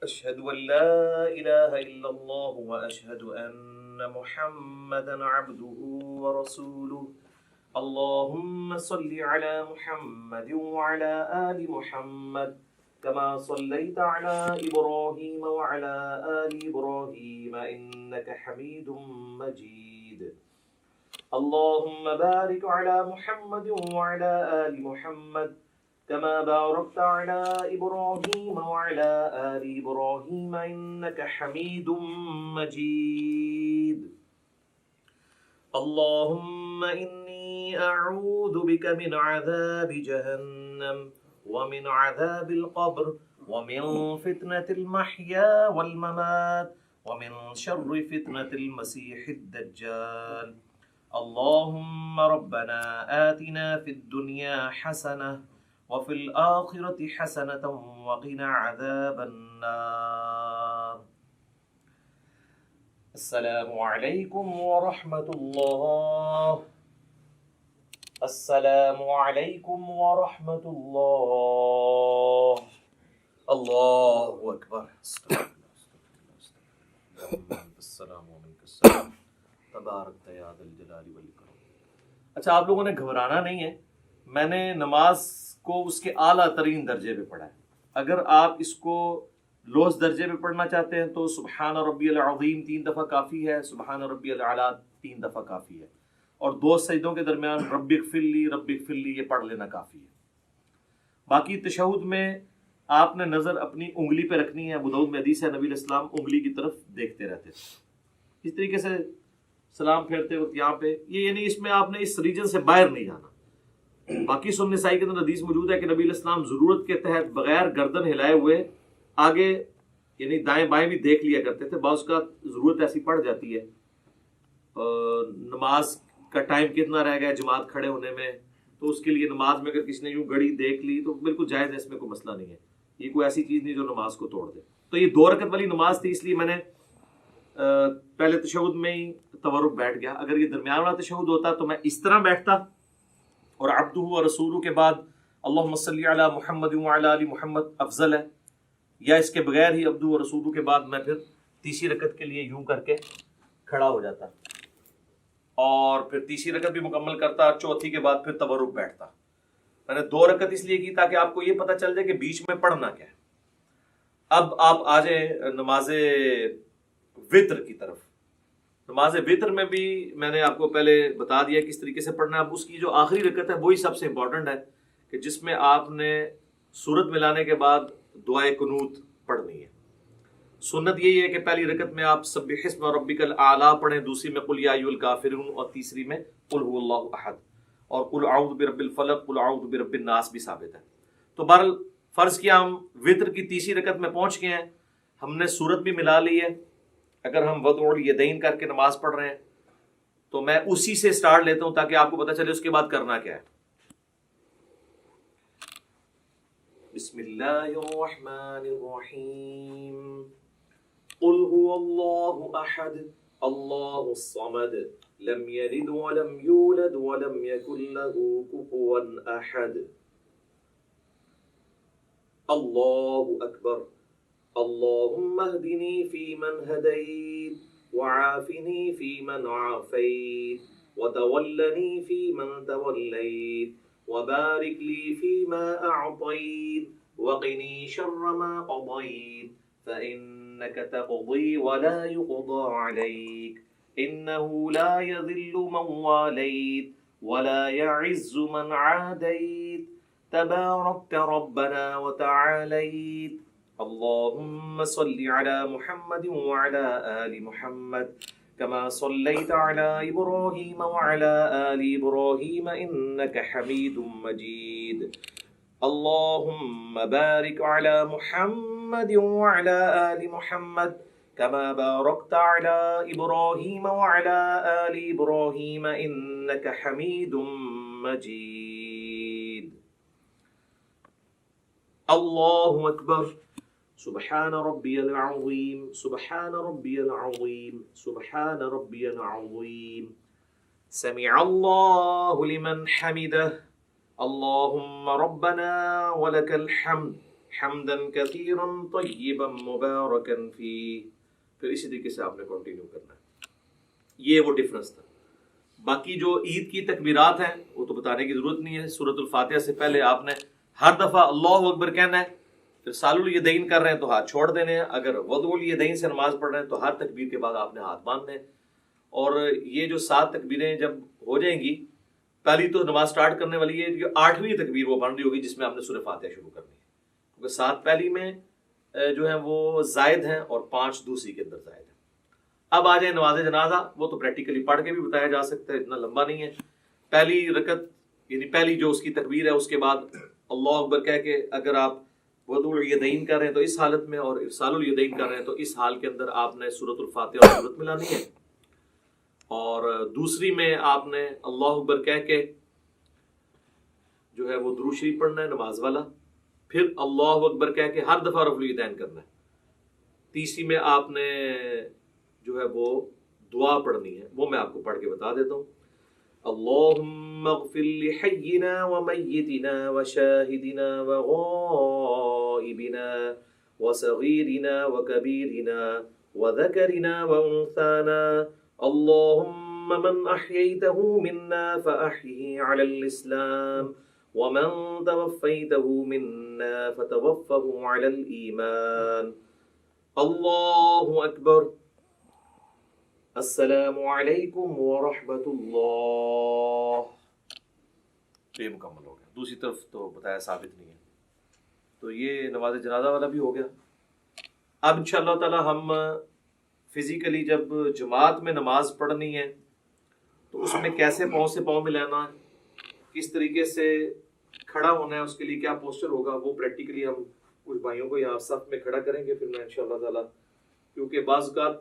أشهد أن لا إله إلا الله وأشهد أن محمدا عبده ورسوله. اللهم صل على محمد وعلى آل محمد كما صليت على إبراهيم وعلى آل إبراهيم إنك حميد مجيد. اللهم بارك على محمد وعلى آل محمد كما باركت على إبراهيم وعلى آل إبراهيم إنك حميد مجيد. اللهم إني أعوذ بك من عذاب جهنم ومن عذاب القبر ومن فتنة المحيا والممات ومن شر فتنة المسيح الدجال. اللهم ربنا آتنا في الدنيا حسنة وفي الآخرة حسنة وقنا عذاب النار. السلام علیکم ورحمۃ اللہ. السلام علیکم ورحمۃ اللہ. اللہ اکبر. السلام علیکم. تبارک یا ذا الجلال والاکرام. اچھا، آپ لوگوں نے گھبرانا نہیں ہے. میں نے نماز کو اس کے اعلیٰ ترین درجے پہ پڑھا ہے. اگر آپ اس کو لوز درجے پہ پڑھنا چاہتے ہیں تو سبحان ربی العظیم 3 دفعہ کافی ہے، سبحان ربی الاعلیٰ 3 دفعہ کافی ہے، اور 2 سجدوں کے درمیان رب اغفر لی یہ پڑھ لینا کافی ہے. باقی تشہد میں آپ نے نظر اپنی انگلی پہ رکھنی ہے. ابو داؤد میں حدیث ہے نبی علیہ السلام انگلی کی طرف دیکھتے رہتے تھے. اس طریقے سے سلام پھیرتے وقت یہاں پہ یہ یعنی اس میں آپ نے اس ریجن سے باہر نہیں جانا. باقی سنن نسائی کے اندر حدیث موجود ہے کہ نبی علیہ السلام ضرورت کے تحت بغیر گردن ہلائے ہوئے آگے یعنی دائیں بائیں بھی دیکھ لیا کرتے تھے. بعض کا ضرورت ایسی پڑ جاتی ہے، نماز کا ٹائم کتنا رہ گیا جماعت کھڑے ہونے میں، تو اس کے لیے نماز میں اگر کسی نے یوں گھڑی دیکھ لی تو بالکل جائز ہے، اس میں کوئی مسئلہ نہیں ہے. یہ کوئی ایسی چیز نہیں جو نماز کو توڑ دے. تو یہ 2 رکعت والی نماز تھی، اس لیے میں نے پہلے تشہد میں ہی تورک بیٹھ گیا. اگر یہ درمیان والا تشہد ہوتا تو میں اس طرح بیٹھتا اور عبدہ و رسولہ کے بعد اللہم صلی علی محمد وعلی آل محمد افضل ہے، یا اس کے بغیر ہی عبدہ و رسولہ کے بعد میں پھر تیسری رکعت کے لیے یوں کر کے کھڑا ہو جاتا اور پھر تیسری رکعت بھی مکمل کرتا، چوتھی کے بعد پھر تورک بیٹھتا. میں نے 2 رکعت اس لیے کی تاکہ آپ کو یہ پتہ چل جائے کہ بیچ میں پڑھنا کیا ہے. اب آپ آ جائیں نماز وطر کی طرف. نماز وطر میں بھی میں نے آپ کو پہلے بتا دیا کس طریقے سے پڑھنا ہے. اب اس کی جو آخری رکعت ہے وہی سب سے امپورٹنٹ ہے کہ جس میں آپ نے سورت ملانے کے بعد دعائے قنوت پڑھنی ہے. سنت یہی ہے کہ پہلی رکعت میں آپ سبح اسم ربک الاعلی پڑھیں، دوسری میں قل یا ایھا الکافرون، اور تیسری میں قل ھو اللہ احد، اور قل اعوذ برب الفلق قل اعوذ برب الناس بھی ثابت ہے. تو بہرحال فرض کیا ہم وطر کی تیسری رکعت میں پہنچ گئے ہیں، ہم نے سورت بھی ملا لی ہے. اگر ہم وضع الیدین کر کے نماز پڑھ رہے ہیں تو میں اسی سے سٹارٹ لیتا ہوں تاکہ آپ کو پتہ چلے اس کے بعد کرنا کیا ہے. بسم اللہ الرحمن الرحیم. قل هو اللہ احد اللہ الصمد لم یلد ولم یولد ولم یکن له کفوا احد. اللہ اکبر. اللهم اهدني فيمن هديت وعافني فيمن عافيت وتولني فيمن توليت وبارك لي فيما أعطيت وقني شر ما قضيت فإنك تقضي ولا يقضى عليك إنه لا يذل من واليت ولا يعز من عاديت تباركت ربنا وتعاليت. اللهم صل على محمد وعلى آل محمد كما صليت على إبراهيم وعلى آل إبراهيم إنك حميد مجيد. اللهم بارك على محمد وعلى آل محمد كما باركت على إبراهيم وعلى آل إبراهيم إنك حميد مجيد. الله أكبر. سبحان ربي العظيم سبحان ربي العظيم سبحان ربي العظيم. سمع الله لمن حمده. اللهم ربنا ولك الحمد حمدا كثيرا طيبا مباركا فيه. پھر اسی طریقے سے آپ نے کنٹینیو کرنا ہے. یہ وہ ڈفرنس تھا. باقی جو عید کی تکبیرات ہیں وہ تو بتانے کی ضرورت نہیں ہے. سورۃ الفاتحہ سے پہلے آپ نے ہر دفعہ اللہ اکبر کہنا ہے. پھر سال الیدین کر رہے ہیں تو ہاتھ چھوڑ دینے ہیں. اگر وضع الیدین سے نماز پڑھ رہے ہیں تو ہر تکبیر کے بعد آپ نے ہاتھ باندھنے ہیں. اور یہ جو 7 تکبیریں جب ہو جائیں گی، پہلی تو نماز سٹارٹ کرنے والی ہے، جو 8ویں تکبیر وہ بن رہی ہوگی جس میں آپ نے سورہ فاتحہ شروع کرنی ہے، کیونکہ 7 پہلی میں جو ہیں وہ زائد ہیں اور 5 دوسری کے اندر زائد ہیں. اب آ جائیں نماز جنازہ. وہ تو پریکٹیکلی پڑھ کے بھی بتایا جا سکتا ہے، اتنا لمبا نہیں ہے. پہلی رکعت یعنی پہلی جو اس کی تکبیر ہے اس کے بعد اللہ اکبر کہہ کے اگر آپ وضع الیدین کر رہے ہیں تو اس حالت میں، اور ارسال الیدین کر رہے ہیں تو اس حال کے اندر آپ نے سورۃ الفاتحہ اور سورت ملانی ہے. اور دوسری میں آپ نے اللہ اکبر کہہ کے جو ہے وہ درود شریف پڑھنا ہے نماز والا. پھر اللہ اکبر کہہ کے ہر دفعہ رفع الیدین کرنا ہے. تیسری میں آپ نے جو ہے وہ دعا پڑھنی ہے، وہ میں آپ کو پڑھ کے بتا دیتا ہوں. اللہم اغفر لحینا ومیتنا وشاہدنا وغائبنا وصغیرنا وکبیرنا وذکرنا وانثانا. اللہم من احییتہ منا فاحیہ علی الاسلام ومن توفیتہ منا فتوفہ علی الایمان. اللہ اکبر. السلام علیکم ورحمۃ اللہ. یہ مکمل ہو گیا. دوسری طرف تو بتایا ثابت نہیں ہے. تو یہ نماز جنازہ والا بھی ہو گیا. اب انشاءاللہ تعالی ہم فزیکلی جب جماعت میں نماز پڑھنی ہے تو اس میں کیسے پاؤں سے پاؤں ملانا ہے، کس طریقے سے کھڑا ہونا ہے، اس کے لیے کیا پوسچر ہوگا، وہ پریکٹیکلی ہم کچھ بھائیوں کو یہاں صف میں کھڑا کریں گے. پھر میں انشاءاللہ تعالی، کیونکہ بعض اوقات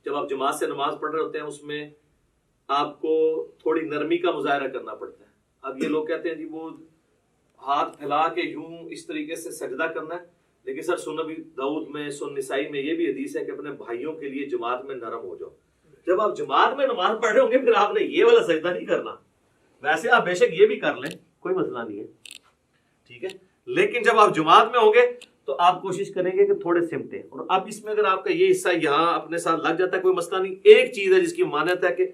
جب آپ جماعت سے نماز پڑھ رہے ہوتے ہیں اس میں آپ کو تھوڑی نرمی کا مظاہرہ کرنا پڑتا ہے. اب یہ لوگ کہتے ہیں جی وہ ہاتھ پھیلا کے یوں اس طریقے سے سجدہ کرنا ہے، لیکن سر سنن ابی داؤد میں، سنن نسائی میں یہ بھی حدیث ہے کہ اپنے بھائیوں کے لیے جماعت میں نرم ہو جاؤ. جب آپ جماعت میں نماز پڑھ رہے ہوں گے پھر آپ نے یہ والا سجدہ نہیں کرنا. ویسے آپ بے شک یہ بھی کر لیں، کوئی مسئلہ نہیں ہے، ٹھیک ہے، لیکن جب آپ جماعت میں ہوں گے تو آپ کوشش کریں گے کہ تھوڑے سمٹیں. اور اب اس میں اگر آپ کا یہ حصہ یہاں اپنے ساتھ لگ جاتا ہے کوئی مسئلہ نہیں. ایک چیز ہے جس کی مانت ہے کہ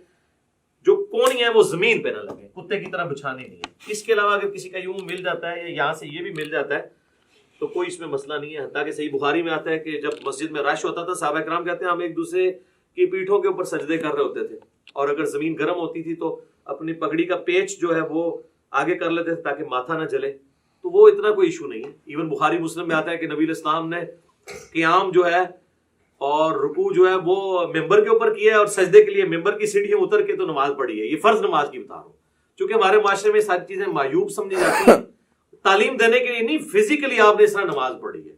جو کونی ہے وہ زمین پہ نہ لگے، کتے کی طرح بچھانی نہیں ہے. اس کے علاوہ اگر کسی کا یوں مل جاتا ہے یا یہاں سے یہ بھی مل جاتا ہے تو کوئی اس میں مسئلہ نہیں ہے. حتیٰ کہ صحیح بخاری میں آتا ہے کہ جب مسجد میں رش ہوتا تھا صحابہ کرام کہتے ہیں ہم ایک دوسرے کی پیٹھوں کے اوپر سجدے کر رہے ہوتے تھے، اور اگر زمین گرم ہوتی تھی تو اپنی پگڑی کا پیچ جو ہے وہ آگے کر لیتے تھے تاکہ ماتھا نہ جلے. تو وہ اتنا کوئی ایشو نہیں ہے. ایون بخاری مسلم میں آتا ہے کہ نبی علیہ السلام نے قیام جو ہے اور رکوع جو ہے وہ ممبر کے اوپر کیا ہے، اور سجدے کے لیے ممبر کی سیڑھیاں اتر کے تو نماز پڑھی ہے. یہ فرض نماز کی بتا رہا ہوں، چونکہ ہمارے معاشرے میں ساری چیزیں معیوب سمجھی جاتی ہیں. تعلیم دینے کے لیے نہیں، فزیکلی آپ نے اس طرح نماز پڑھی ہے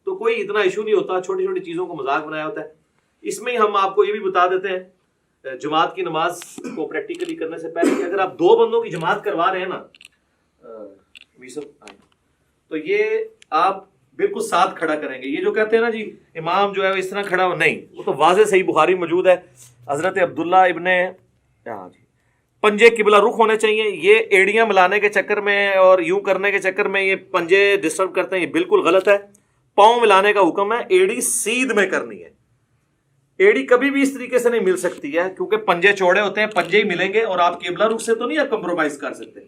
تو کوئی اتنا ایشو نہیں ہوتا. چھوٹی چھوٹی چیزوں کو مذاق بنایا ہوتا ہے. اس میں ہم آپ کو یہ بھی بتا دیتے ہیں جماعت کی نماز کو پریکٹیکلی کرنے سے پہلے کہ اگر آپ 2 بندوں کی جماعت کروا رہے ہیں نا تو یہ آپ بالکل ساتھ کھڑا کریں گے. یہ جو کہتے ہیں نا جی امام جو ہے اس طرح کھڑا ہو، نہیں، وہ تو واضح صحیح بخاری موجود ہے. حضرت عبداللہ ابن پنجے قبلہ رخ ہونے چاہیے. یہ ایڑیاں ملانے کے چکر میں اور یوں کرنے کے چکر میں یہ پنجے ڈسٹرب کرتے ہیں، یہ بالکل غلط ہے. پاؤں ملانے کا حکم ہے، ایڑی سیدھ میں کرنی ہے. ایڑی کبھی بھی اس طریقے سے نہیں مل سکتی ہے کیونکہ پنجے چوڑے ہوتے ہیں، پنجے ہی ملیں گے اور آپ قبلہ رخ سے تو نہیں آپ کمپرومائز کر سکتے.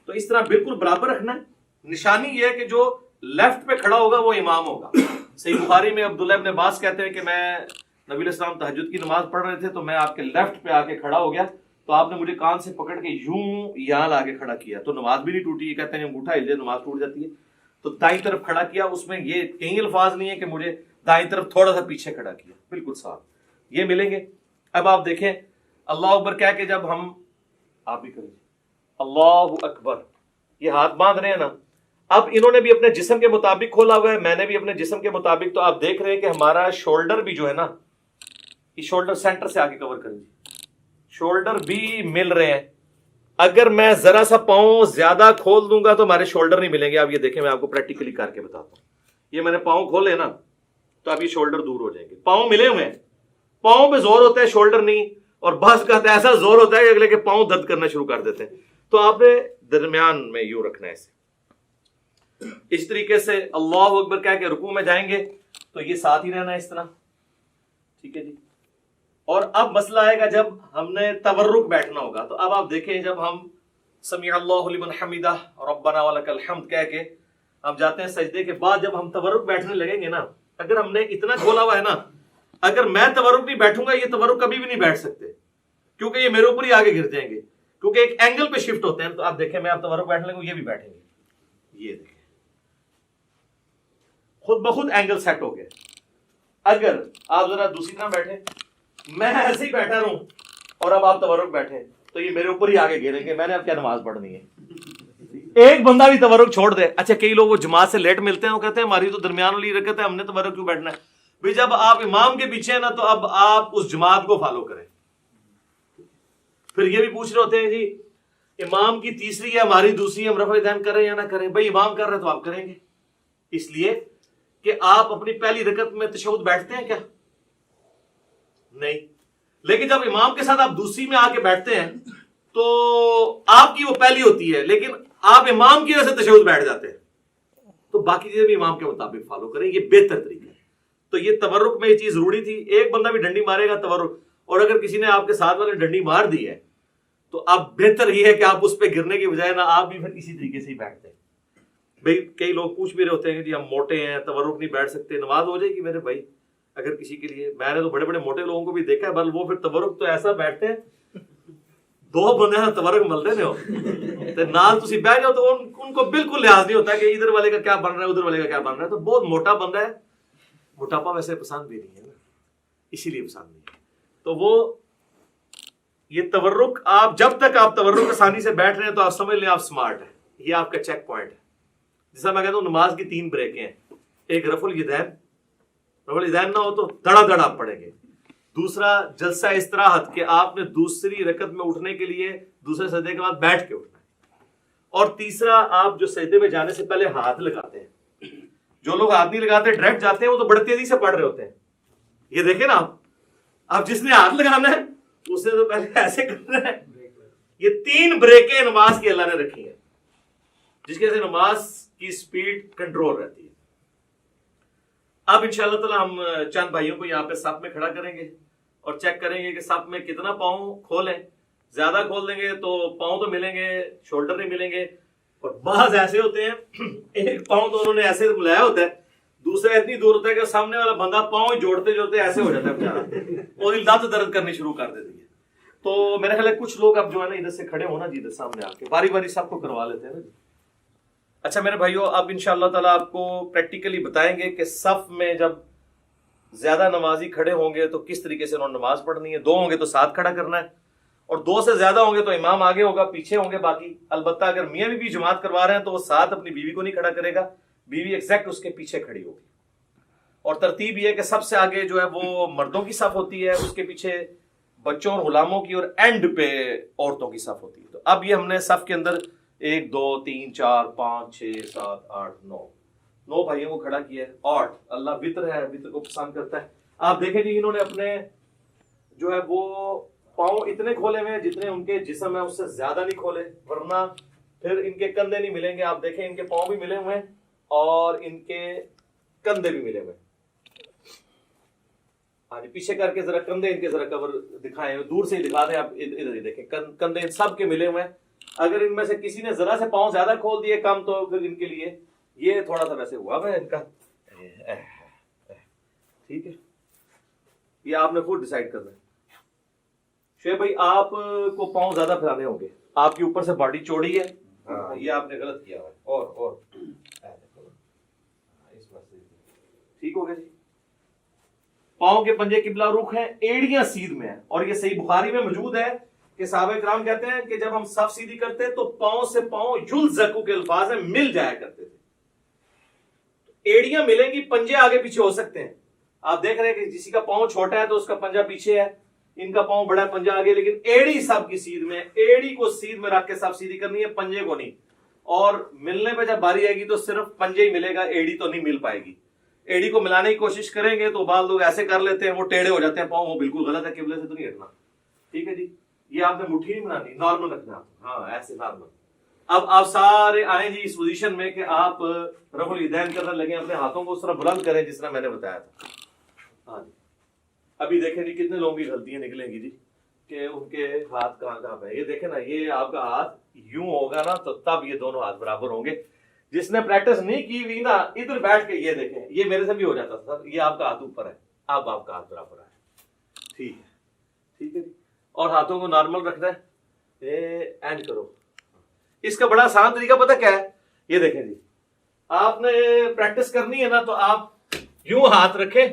تو اس طرح بالکل برابر رکھنا ہے. نشانی یہ ہے کہ جو لیفٹ پہ کھڑا ہوگا وہ امام ہوگا. صحیح بخاری میں عبداللہ ابن عباس کہتے ہیں کہ میں نبی علیہ السلام تہجد کی نماز پڑھ رہے تھے تو میں آپ کے لیفٹ پہ آ کے کھڑا ہو گیا تو آپ نے مجھے کان سے پکڑ کے یوں یہاں لا کے کھڑا کیا تو نماز بھی نہیں ٹوٹی. یہ کہتے ہیں انگوٹھا ہل جائے نماز ٹوٹ جاتی ہے. تو دائیں طرف کھڑا کیا, اس میں یہ کئی الفاظ نہیں ہے کہ مجھے دائیں طرف تھوڑا سا پیچھے کھڑا کیا, بالکل صاف. یہ ملیں گے. اب آپ دیکھیں اللہ اکبر کیا کہ جب ہم, آپ بھی کریں اللہ اکبر, یہ ہاتھ باندھ رہے ہیں نا, اب انہوں نے بھی اپنے جسم کے مطابق کھولا ہوا ہے, میں نے بھی اپنے جسم کے مطابق. تو آپ دیکھ رہے ہیں کہ ہمارا شولڈر بھی جو ہے نا, یہ شولڈر سینٹر سے آگے کور کریں, شولڈر بھی مل رہے ہیں. اگر میں ذرا سا پاؤں زیادہ کھول دوں گا تو ہمارے شولڈر نہیں ملیں گے. آپ یہ دیکھیں میں آپ کو پریکٹیکلی کر کے بتاتا ہوں. یہ میں نے پاؤں کھولے نا تو اب یہ شولڈر دور ہو جائیں گے. پاؤں ملے ہوئے ہیں, پاؤں پہ زور ہوتا ہے شولڈر نہیں, اور بعض کا ایسا زور ہوتا ہے کہ اگلے کے پاؤں درد کرنا شروع کر دیتے ہیں. تو آپ نے درمیان میں یوں رکھنا ہے اسے. اس طریقے سے اللہ اکبر کہہ کے رکوع میں جائیں گے تو یہ ساتھ ہی رہنا ہے اس طرح, ٹھیک ہے جی. اور اب مسئلہ آئے گا جب ہم نے تورک بیٹھنا ہوگا. تو اب آپ دیکھیں جب ہم سمیع اللہ لمن حمدہ ربنا ولک الحمد کہہ کے ہم جاتے ہیں سجدے کے بعد, جب ہم تورک بیٹھنے لگیں گے نا, اگر ہم نے اتنا کھولا ہوا ہے نا, اگر میں تورک نہیں بیٹھوں گا یہ تورک کبھی بھی نہیں بیٹھ سکتے, کیونکہ یہ میرے اوپر ہی آگے گر جائیں گے, کیونکہ ایک اینگل پہ شفٹ ہوتے ہیں. تو آپ دیکھیں میں آپ تورک بیٹھنے لگوں یہ بھی بیٹھیں گے, یہ دیکھیں خود بخود اینگل سیٹ ہو گئے. اگر آپ ذرا دوسری طرح بیٹھیں, میں ایسے ہی بیٹھا رہوں اور اب آپ تورک بیٹھیں تو یہ میرے اوپر ہی آگے گریں گے. میں نے اب کیا نماز پڑھنی ہے؟ ایک بندہ بھی تورک چھوڑ دے. اچھا کئی لوگ وہ جماعت سے لیٹ ملتے ہیں, وہ کہتے ہیں ہماری تو درمیان والی رکعت ہے, ہم نے تورک کیوں بیٹھنا ہے؟ بھئی جب آپ امام کے پیچھے ہیں نا تو اب آپ اس جماعت کو فالو کریں. پھر یہ بھی پوچھ رہے ہوتے ہیں جی امام کی تیسری ہے ہماری دوسری, ہم رفع دین کریں یا نہ کریں؟ بھئی امام کر رہے تو آپ کریں گے, اس لیے کہ آپ اپنی پہلی رکعت میں تشہد بیٹھتے ہیں کیا؟ نہیں. لیکن جب امام کے ساتھ آپ دوسری میں آ کے بیٹھتے ہیں تو آپ کی وہ پہلی ہوتی ہے, لیکن آپ امام کی وجہ سے تشہد بیٹھ جاتے ہیں. تو باقی چیزیں بھی امام کے مطابق فالو کریں, یہ بہتر طریقہ ہے. تو یہ تورک میں یہ چیز ضروری تھی. ایک بندہ بھی ڈنڈی مارے گا تورک, اور اگر کسی نے آپ کے ساتھ والے ڈنڈی مار دی ہے تو اب بہتر یہ ہے کہ آپ اس پہ گرنے کی بجائے نا آپ بھی پھر اسی طریقے سے ہی بیٹھتے ہیں. بھئی کئی لوگ پوچھ بھی رہے ہوتے ہیں کہ جی ہم موٹے ہیں تورک نہیں بیٹھ سکتے, نماز ہو جائے گی میرے بھائی اگر کسی کے لیے. میں نے تو بڑے بڑے موٹے لوگوں کو بھی دیکھا ہے, بل وہ پھر تورک تو ایسا بیٹھتے ہیں, دو بندے نا تورک ملتے نے ہو نال تسی بیٹھ جاؤ تو ان کو بالکل لحاظ نہیں ہوتا کہ ادھر والے کا کیا بن رہا ہے ادھر والے کا کیا بن رہا ہے. تو بہت موٹا بندہ ہے, موٹاپا ویسے پسند بھی نہیں ہے نا, اسی لیے پسند نہیں ہے. تو وہ یہ تورک, آپ جب تک آپ تورک آسانی سے بیٹھ رہے ہیں تو آپ سمجھ لیں آپ سمارٹ ہیں. یہ آپ کا چیک پوائنٹ ہے. جیسا میں کہتا ہوں نماز کی 3 بریکیں ہیں. ایک رفع الیدین, رفع الیدین نہ ہو تو دڑا دڑ آپ پڑھیں گے. دوسرا جلسہ استراحت, کہ آپ نے دوسری رکعت میں اٹھنے کے لیے دوسرے سجدے کے بعد بیٹھ کے اٹھنا ہے. اور تیسرا آپ جو سجدے میں جانے سے پہلے ہاتھ لگاتے ہیں. جو لوگ ہاتھ نہیں لگاتے ڈائریکٹ جاتے ہیں وہ تو بڑی تیزی سے پڑھ رہے ہوتے ہیں. یہ دیکھیں نا آپ جس نے ہاتھ لگانا ہے اس نے تو پہلے ایسے کرنا ہے. یہ 3 بریکیں نماز کی اللہ نے رکھی ہیں جس کی وجہ سے نماز کی سپیڈ کنٹرول رہتی ہے. اب انشاءاللہ تعالی ہم چند بھائیوں کو یہاں پہ صف میں کھڑا کریں گے اور چیک کریں گے کہ صف میں کتنا پاؤں کھولیں. زیادہ کھول دیں گے تو پاؤں تو ملیں گے, شولڈر نہیں ملیں گے. اور بعض ایسے ہوتے ہیں ایک پاؤں تو انہوں نے ایسے ملایا ہوتا ہے, دوسرا اتنی دور ہوتا ہے کہ سامنے والا بندہ پاؤں جوڑتے جوڑتے ایسے ہو جاتا ہے بیچارہ, اور لت درد کرنی شروع کر دیتی ہے. تو میرے خیال ہے کچھ لوگ اب جو ہے نا ادھر سے کھڑے ہونا جی, ادھر سامنے آ کے باری باری سب کو کروا لیتے ہیں نا جی. اچھا میرے بھائیو, اب انشاءاللہ تعالیٰ آپ کو پریکٹیکلی بتائیں گے کہ صف میں جب زیادہ نمازی کھڑے ہوں گے تو کس طریقے سے انہوں نے نماز پڑھنی ہے. 2 ہوں گے تو ساتھ کھڑا کرنا ہے, اور 2 سے زیادہ ہوں گے تو امام آگے ہوگا, پیچھے ہوں گے باقی. البتہ اگر میاں بیوی جماعت کروا رہے ہیں تو وہ ساتھ اپنی بیوی کو نہیں کھڑا کرے گا, بیوی ایگزیکٹ اس کے پیچھے کھڑی ہوگی. اور ترتیب یہ ہے کہ سب سے آگے جو ہے وہ مردوں کی صف ہوتی ہے, اس کے پیچھے بچوں اور غلاموں کی, اور اینڈ پہ عورتوں کی صف ہوتی ہے. تو اب یہ ہم نے صف کے اندر 1 2 3 4 5 6 7 8 9 بھائیوں کو کھڑا کیا ہے. 8 اللہ وطر ہے, وطر کو پسند کرتا ہے. آپ دیکھیں جی انہوں نے اپنے جو ہے وہ پاؤں اتنے کھولے ہوئے جتنے ان کے جسم ہے, اس سے زیادہ نہیں کھولے, ورنہ پھر ان کے کندھے نہیں ملیں گے. آپ دیکھیں ان کے پاؤں بھی ملے ہوئے ہیں اور ان کے کندھے بھی ملے ہوئے ہیں. ہاں جی پیچھے کر کے ذرا کندھے ان کے ذرا کور دکھائیں, دور سے ہی دکھا دیں آپ, ادھر ہی دیکھیں کندھے ان سب کے ملے ہوئے ہیں. اگر ان میں سے کسی نے ذرا سے پاؤں زیادہ کھول دیے کم, تو پھر ان کے لیے یہ تھوڑا سا ویسے ہوا ہے ان کا, ٹھیک ہے. یہ آپ نے خود ڈیسائیڈ کرنا ہے. شعیب بھائی آپ کو پاؤں زیادہ پھیلانے ہوں گے، آپ کے اوپر سے باڈی چوڑی ہے، ہاں یہ آپ نے غلط کیا ہے، اور ٹھیک ہو گیا جی. پاؤں کے پنجے قبلہ رخ ہیں، ایڑیاں سیدھ میں ہیں، اور یہ صحیح بخاری میں موجود ہے کہ صحابہ کرام کہتے ہیں کہ جب ہم صف سیدھی کرتے تو پاؤں سے پاؤں یلزقو کے الفاظ ہیں، مل جایا کرتے تھے. ایڑیاں ملیں گی، پنجے آگے پیچھے ہو سکتے ہیں. آپ دیکھ رہے ہیں کہ کسی کا پاؤں چھوٹا ہے تو اس کا پنجہ پیچھے ہے، ان کا پاؤں بڑا ہے پنجہ آگے، لیکن ایڑی سب کی سیدھ میں، ایڑی کو سیدھ میں رکھ کے سب سیدھی کرنی ہے، پنجے کو نہیں. اور ملنے پہ جب باری آئے گی تو صرف پنجے ہی ملے گا، ایڑی تو نہیں مل پائے گی. ایڑی کو ملانے کی کوشش کریں گے تو بعض لوگ ایسے کر لیتے ہیں، وہ ٹیڑے ہو جاتے ہیں پاؤں، وہ بالکل غلط ہے، قبلے سے تو نہیں ہٹنا. ٹھیک ہے جی، یہ آپ نے مٹھی نہیں بنانی، نارمل رکھنا، ہاں ایسے نارمل. اب آپ سارے آئیں جی اس پوزیشن میں کہ آپ رفع الیدین کرنے لگے، اپنے ہاتھوں کو اس طرح بلند کریں جس طرح میں نے بتایا تھا. ہاں جی، ابھی دیکھیں جی کتنے لوگوں کی غلطیاں نکلیں گی جی کہ ان کے ہاتھ کہاں پہ. یہ دیکھیں نا، یہ آپ کا ہاتھ یوں ہوگا نا تو تب یہ دونوں ہاتھ برابر ہوں گے. جس نے پریکٹس نہیں کی ہوئی نا، ادھر بیٹھ کے یہ دیکھیں، یہ میرے سے بھی ہو جاتا تھا، یہ آپ کا ہاتھ اوپر ہے، اب آپ کا ہاتھ برابر ہے. ٹھیک ہے، ٹھیک ہے جی. اور ہاتھوں کو نارمل رکھنا ہے، اینڈ کرو. اس کا بڑا آسان طریقہ پتہ کیا ہے؟ یہ دیکھیں جی، آپ نے پریکٹس کرنی ہے نا تو آپ یوں ہاتھ رکھیں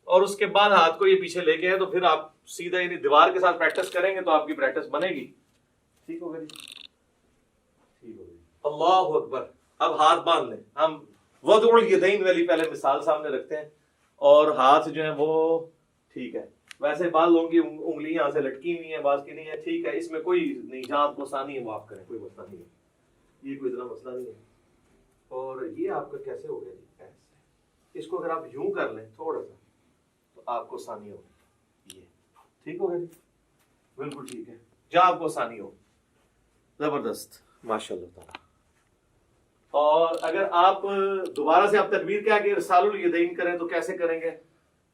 اور اس کے بعد ہاتھ کو یہ پیچھے لے کے تو پھر آپ سیدھا یعنی دیوار کے ساتھ پریکٹس کریں گے تو آپ کی پریکٹس بنے گی. ٹھیک ہوگا جی، ٹھیک ہوگا. اللہ اکبر. اب ہاتھ باندھ لیں. ہم وضع الیدین والی پہلے مثال سامنے رکھتے ہیں، اور ہاتھ جو ہیں وہ ٹھیک ہے. ویسے بعض لوگوں کی انگلیاں یہاں سے لٹکی ہوئی ہیں، بعض کی نہیں ہے. ٹھیک ہے، اس میں کوئی نہیں، جہاں آپ کو آسانی ہے وہ آپ کریں، کوئی مسئلہ نہیں ہے، یہ کوئی اتنا مسئلہ نہیں ہے. اور یہ آپ کا کیسے ہو گیا جی؟ ایسے اس کو اگر آپ یوں کر لیں تھوڑا سا تو آپ کو آسانی ہوگی. یہ ٹھیک ہو گیا جی، بالکل ٹھیک ہے، جہاں آپ کو آسانی ہو. زبردست، ماشاء اللہ تعالیٰ. اور اگر آپ دوبارہ سے آپ تکبیر کیا کہ ارسال الیدین کریں تو کیسے کریں گے؟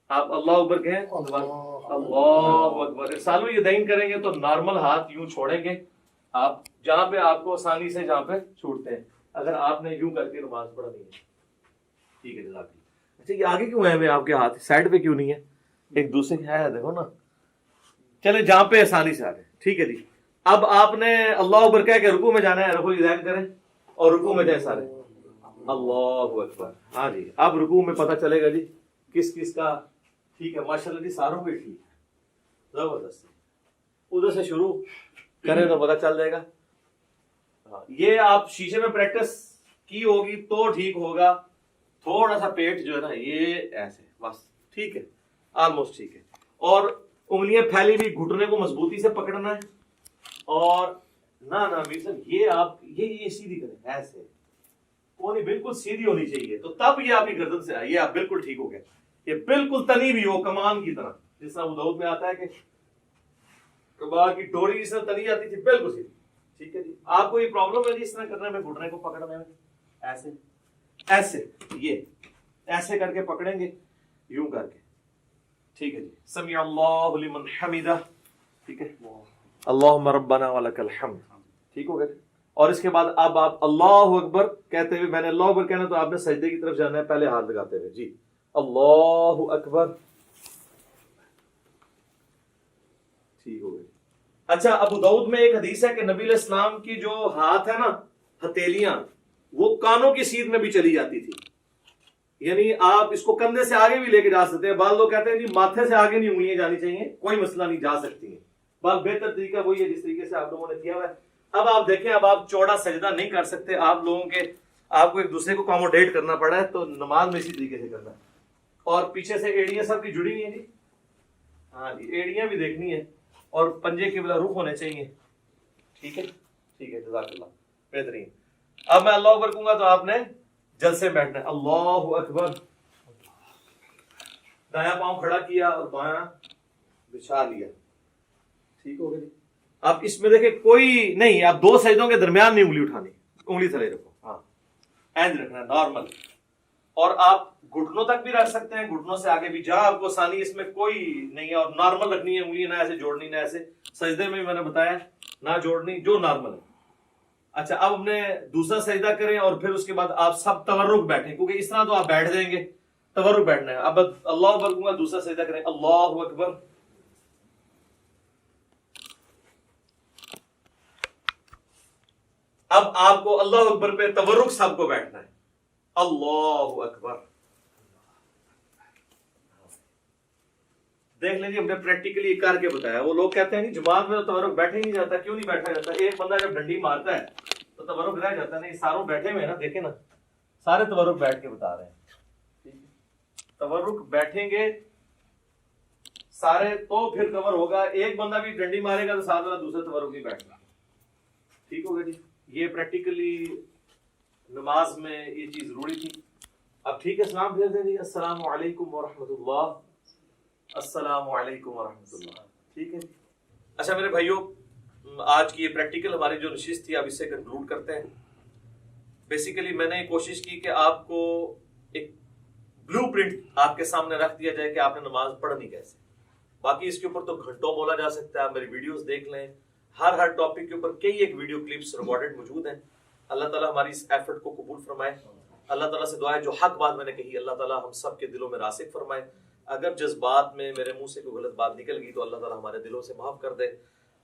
آپ اللہ اکبر کہیں، اللہ اکبر. ارسال الیدین کریں گے تو نارمل ہاتھ یوں چھوڑیں گے آپ، جہاں پہ آپ کو آسانی سے جہاں پہ چھوڑتے ہیں. اگر آپ نے یوں کر کے نماز پڑھنی ہے. ٹھیک ہے جزاک اللہ. اچھا، یہ آگے کیوں ہے آپ کے ہاتھ سائڈ پہ کیوں نہیں ہے؟ ایک دوسرے کے ہے، دیکھو نا. چلے جہاں پہ آسانی سے آ گئے. ٹھیک ہے جی. اب آپ نے اللہ اکبر کہہ کے رکوع میں جانا ہے، رفع الیدین کریں اور رکوع میں جائیں سارے. اللہ اکبر. ہاں جی، اب رکوع میں پتہ چلے گا جی کس کس کا. ٹھیک ہے، ماشاء اللہ جی، ساروں پہ ٹھیک ہے، زبردست. ادھر سے شروع کریں تو پتہ چل جائے گا. یہ آپ شیشے میں پریکٹس کی ہوگی تو ٹھیک ہوگا. تھوڑا سا پیٹ جو ہے نا یہ ایسے بس ٹھیک ہے، آلموسٹ ٹھیک ہے. اور انگلیاں پھیلی ہوئی، گھٹنے کو مضبوطی سے پکڑنا ہے. اور نہ میر صاحب یہ آپ یہ سیدھی کریں، ایسے کونی بالکل سیدھی ہونی چاہیے، تو تب یہ آپ کی گردن سے آئی، یہ آپ بالکل ٹھیک ہو گیا. یہ بالکل تنی بھی ہو کمان کی طرح، جس طرح ابو داؤد میں آتا ہے کہ کباغ کی ڈوری جس طرح تنی آتی تھی، بالکل سیدھی. ٹھیک ہے جی. آپ کو یہ پرابلم ہے جی اس طرح کرنے میں، گھٹنے کو پکڑنے میں، ایسے ایسے یہ ایسے کر کے پکڑیں گے، یوں کر کے. ٹھیک ہے جی. سمیع اللہ لمن حمدہ. ٹھیک ہے، اللہم ربنا ولک الحمد. ٹھیک ہو گیا. اور اس کے بعد اب آپ اللہ اکبر کہتے ہوئے، میں نے اللہ اکبر کہنا تو آپ نے سجدے کی طرف جانا ہے پہلے ہاتھ لگاتے ہوئے. جی اللہ اکبر. ٹھیک ہو گئی. اچھا، ابو داؤد میں ایک حدیث ہے کہ نبی علیہ السلام کی جو ہاتھ ہے نا، ہتھیلیاں، وہ کانوں کی سیدھ میں بھی چلی جاتی تھی. یعنی آپ اس کو کندھے سے آگے بھی لے کے جا سکتے ہیں. بعض لوگ کہتے ہیں جی ماتھے سے آگے نہیں انگلیاں جانی چاہیے، کوئی مسئلہ نہیں، جا سکتی ہیں. بس بہتر طریقہ وہی ہے جس طریقے سے آپ لوگوں نے کیا ہوا ہے. اب آپ دیکھیں، اب آپ چوڑا سجدہ نہیں کر سکتے، آپ لوگوں کے آپ کو ایک دوسرے کو اکاموڈیٹ کرنا پڑا ہے، تو نماز میں اسی طریقے سے کرنا ہے. اور پیچھے سے ایڑیاں سب کی جڑی ہوئی ہیں جی. ہاں جی، ایڑیاں بھی دیکھنی ہے اور پنجے قبلہ رخ ہونے چاہیے. ٹھیک ہے، ٹھیک ہے، جزاک اللہ، بہترین. اب میں اللہ اکبر کہوں گا تو آپ نے جلسے بیٹھنا ہے. اللہ اکبر. دایاں پاؤں کھڑا کیا اور بایاں بچھا لیا. ٹھیک ہو گیا جی. اب اس میں دیکھیں کوئی نہیں، آپ دو سجدوں کے درمیان نہیں انگلی اٹھانی، انگلی تھلے رکھو. ہاں، اینج رکھنا ہے نارمل. اور آپ گھٹنوں تک بھی رکھ سکتے ہیں، گھٹنوں سے آگے بھی، جہاں آپ کو آسانی، اس میں کوئی نہیں ہے. اور نارمل رکھنی ہے انگلی، نہ ایسے جوڑنی، نہ ایسے. سجدے میں بھی میں نے بتایا نہ جوڑنی، جو نارمل ہے. اچھا، اب ہم نے دوسرا سجدہ کریں اور پھر اس کے بعد آپ سب تورک بیٹھیں، کیونکہ اس طرح تو آپ بیٹھ جائیں گے، تورک بیٹھنا ہے. اب اللہ اکبر کہوں گا، دوسرا سجدہ کریں. اللہ اکبر. اب آپ کو اللہ اکبر پہ تورک سب کو بیٹھنا ہے. اللہ اکبر. دیکھ لیں جی، ہم نے پریکٹیکلی کر کے بتایا. وہ لوگ کہتے ہیں نہیں جماعت میں تو تورک بیٹھے ہی نہیں جاتا. کیوں نہیں بیٹھا جاتا؟ ایک بندہ جب ڈنڈی مارتا ہے تو تورک رہ جاتا ہے. نہیں، ساروں بیٹھے ہوئے ہیں نا، دیکھیں نا، سارے تورک بیٹھ کے بتا رہے ہیں. تورک بیٹھیں گے سارے تو پھر کور ہوگا. ایک بندہ بھی ڈنڈی مارے گا تو ساتھ والا دوسرے تورک نہیں بیٹھنا. ٹھیک ہوگا جی. یہ پریکٹیکلی نماز میں یہ چیز ضروری تھی. اب ٹھیک ہے، سلام بھیج دیں جی. السلام علیکم ورحمۃ اللہ. السلام علیکم ورحمۃ اللہ. ٹھیک ہے. اچھا میرے بھائیوں، آج کی یہ پریکٹیکل ہماری جو نشست تھی اب اس سے کنکلوڈ کرتے ہیں. بیسیکلی میں نے کوشش کی کہ آپ کو ایک بلو پرنٹ آپ کے سامنے رکھ دیا جائے کہ آپ نے نماز پڑھنی کیسے. باقی اس کے اوپر تو گھنٹوں بولا جا سکتا ہے. آپ میری ویڈیوز دیکھ لیں، ہر ٹاپک کے اوپر کئی ایک ویڈیو کلپس ریکارڈڈ موجود ہیں. اللہ تعالیٰ ہماری اس ایفرٹ کو قبول فرمائے. اللہ تعالیٰ سے دعا ہے جو حق بات میں نے کہی اللہ تعالیٰ ہم سب کے دلوں میں راسخ فرمائے. اگر جذبات میں میرے منہ سے کوئی غلط بات نکل گئی تو اللہ تعالیٰ ہمارے دلوں سے معاف کر دے.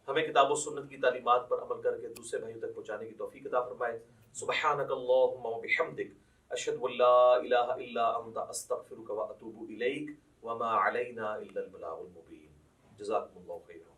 ہمیں کتاب و سنت کی تعلیمات پر عمل کر کے دوسرے بھائیوں تک پہنچانے کی توفیق عطا فرمائے. سبحانک اللہم و بحمدک، اشہد ان لا الہ الا انت، استغفرک و اتوب الیک، وما علینا الا البلاغ المبین. جزاکم اللہ خیرا.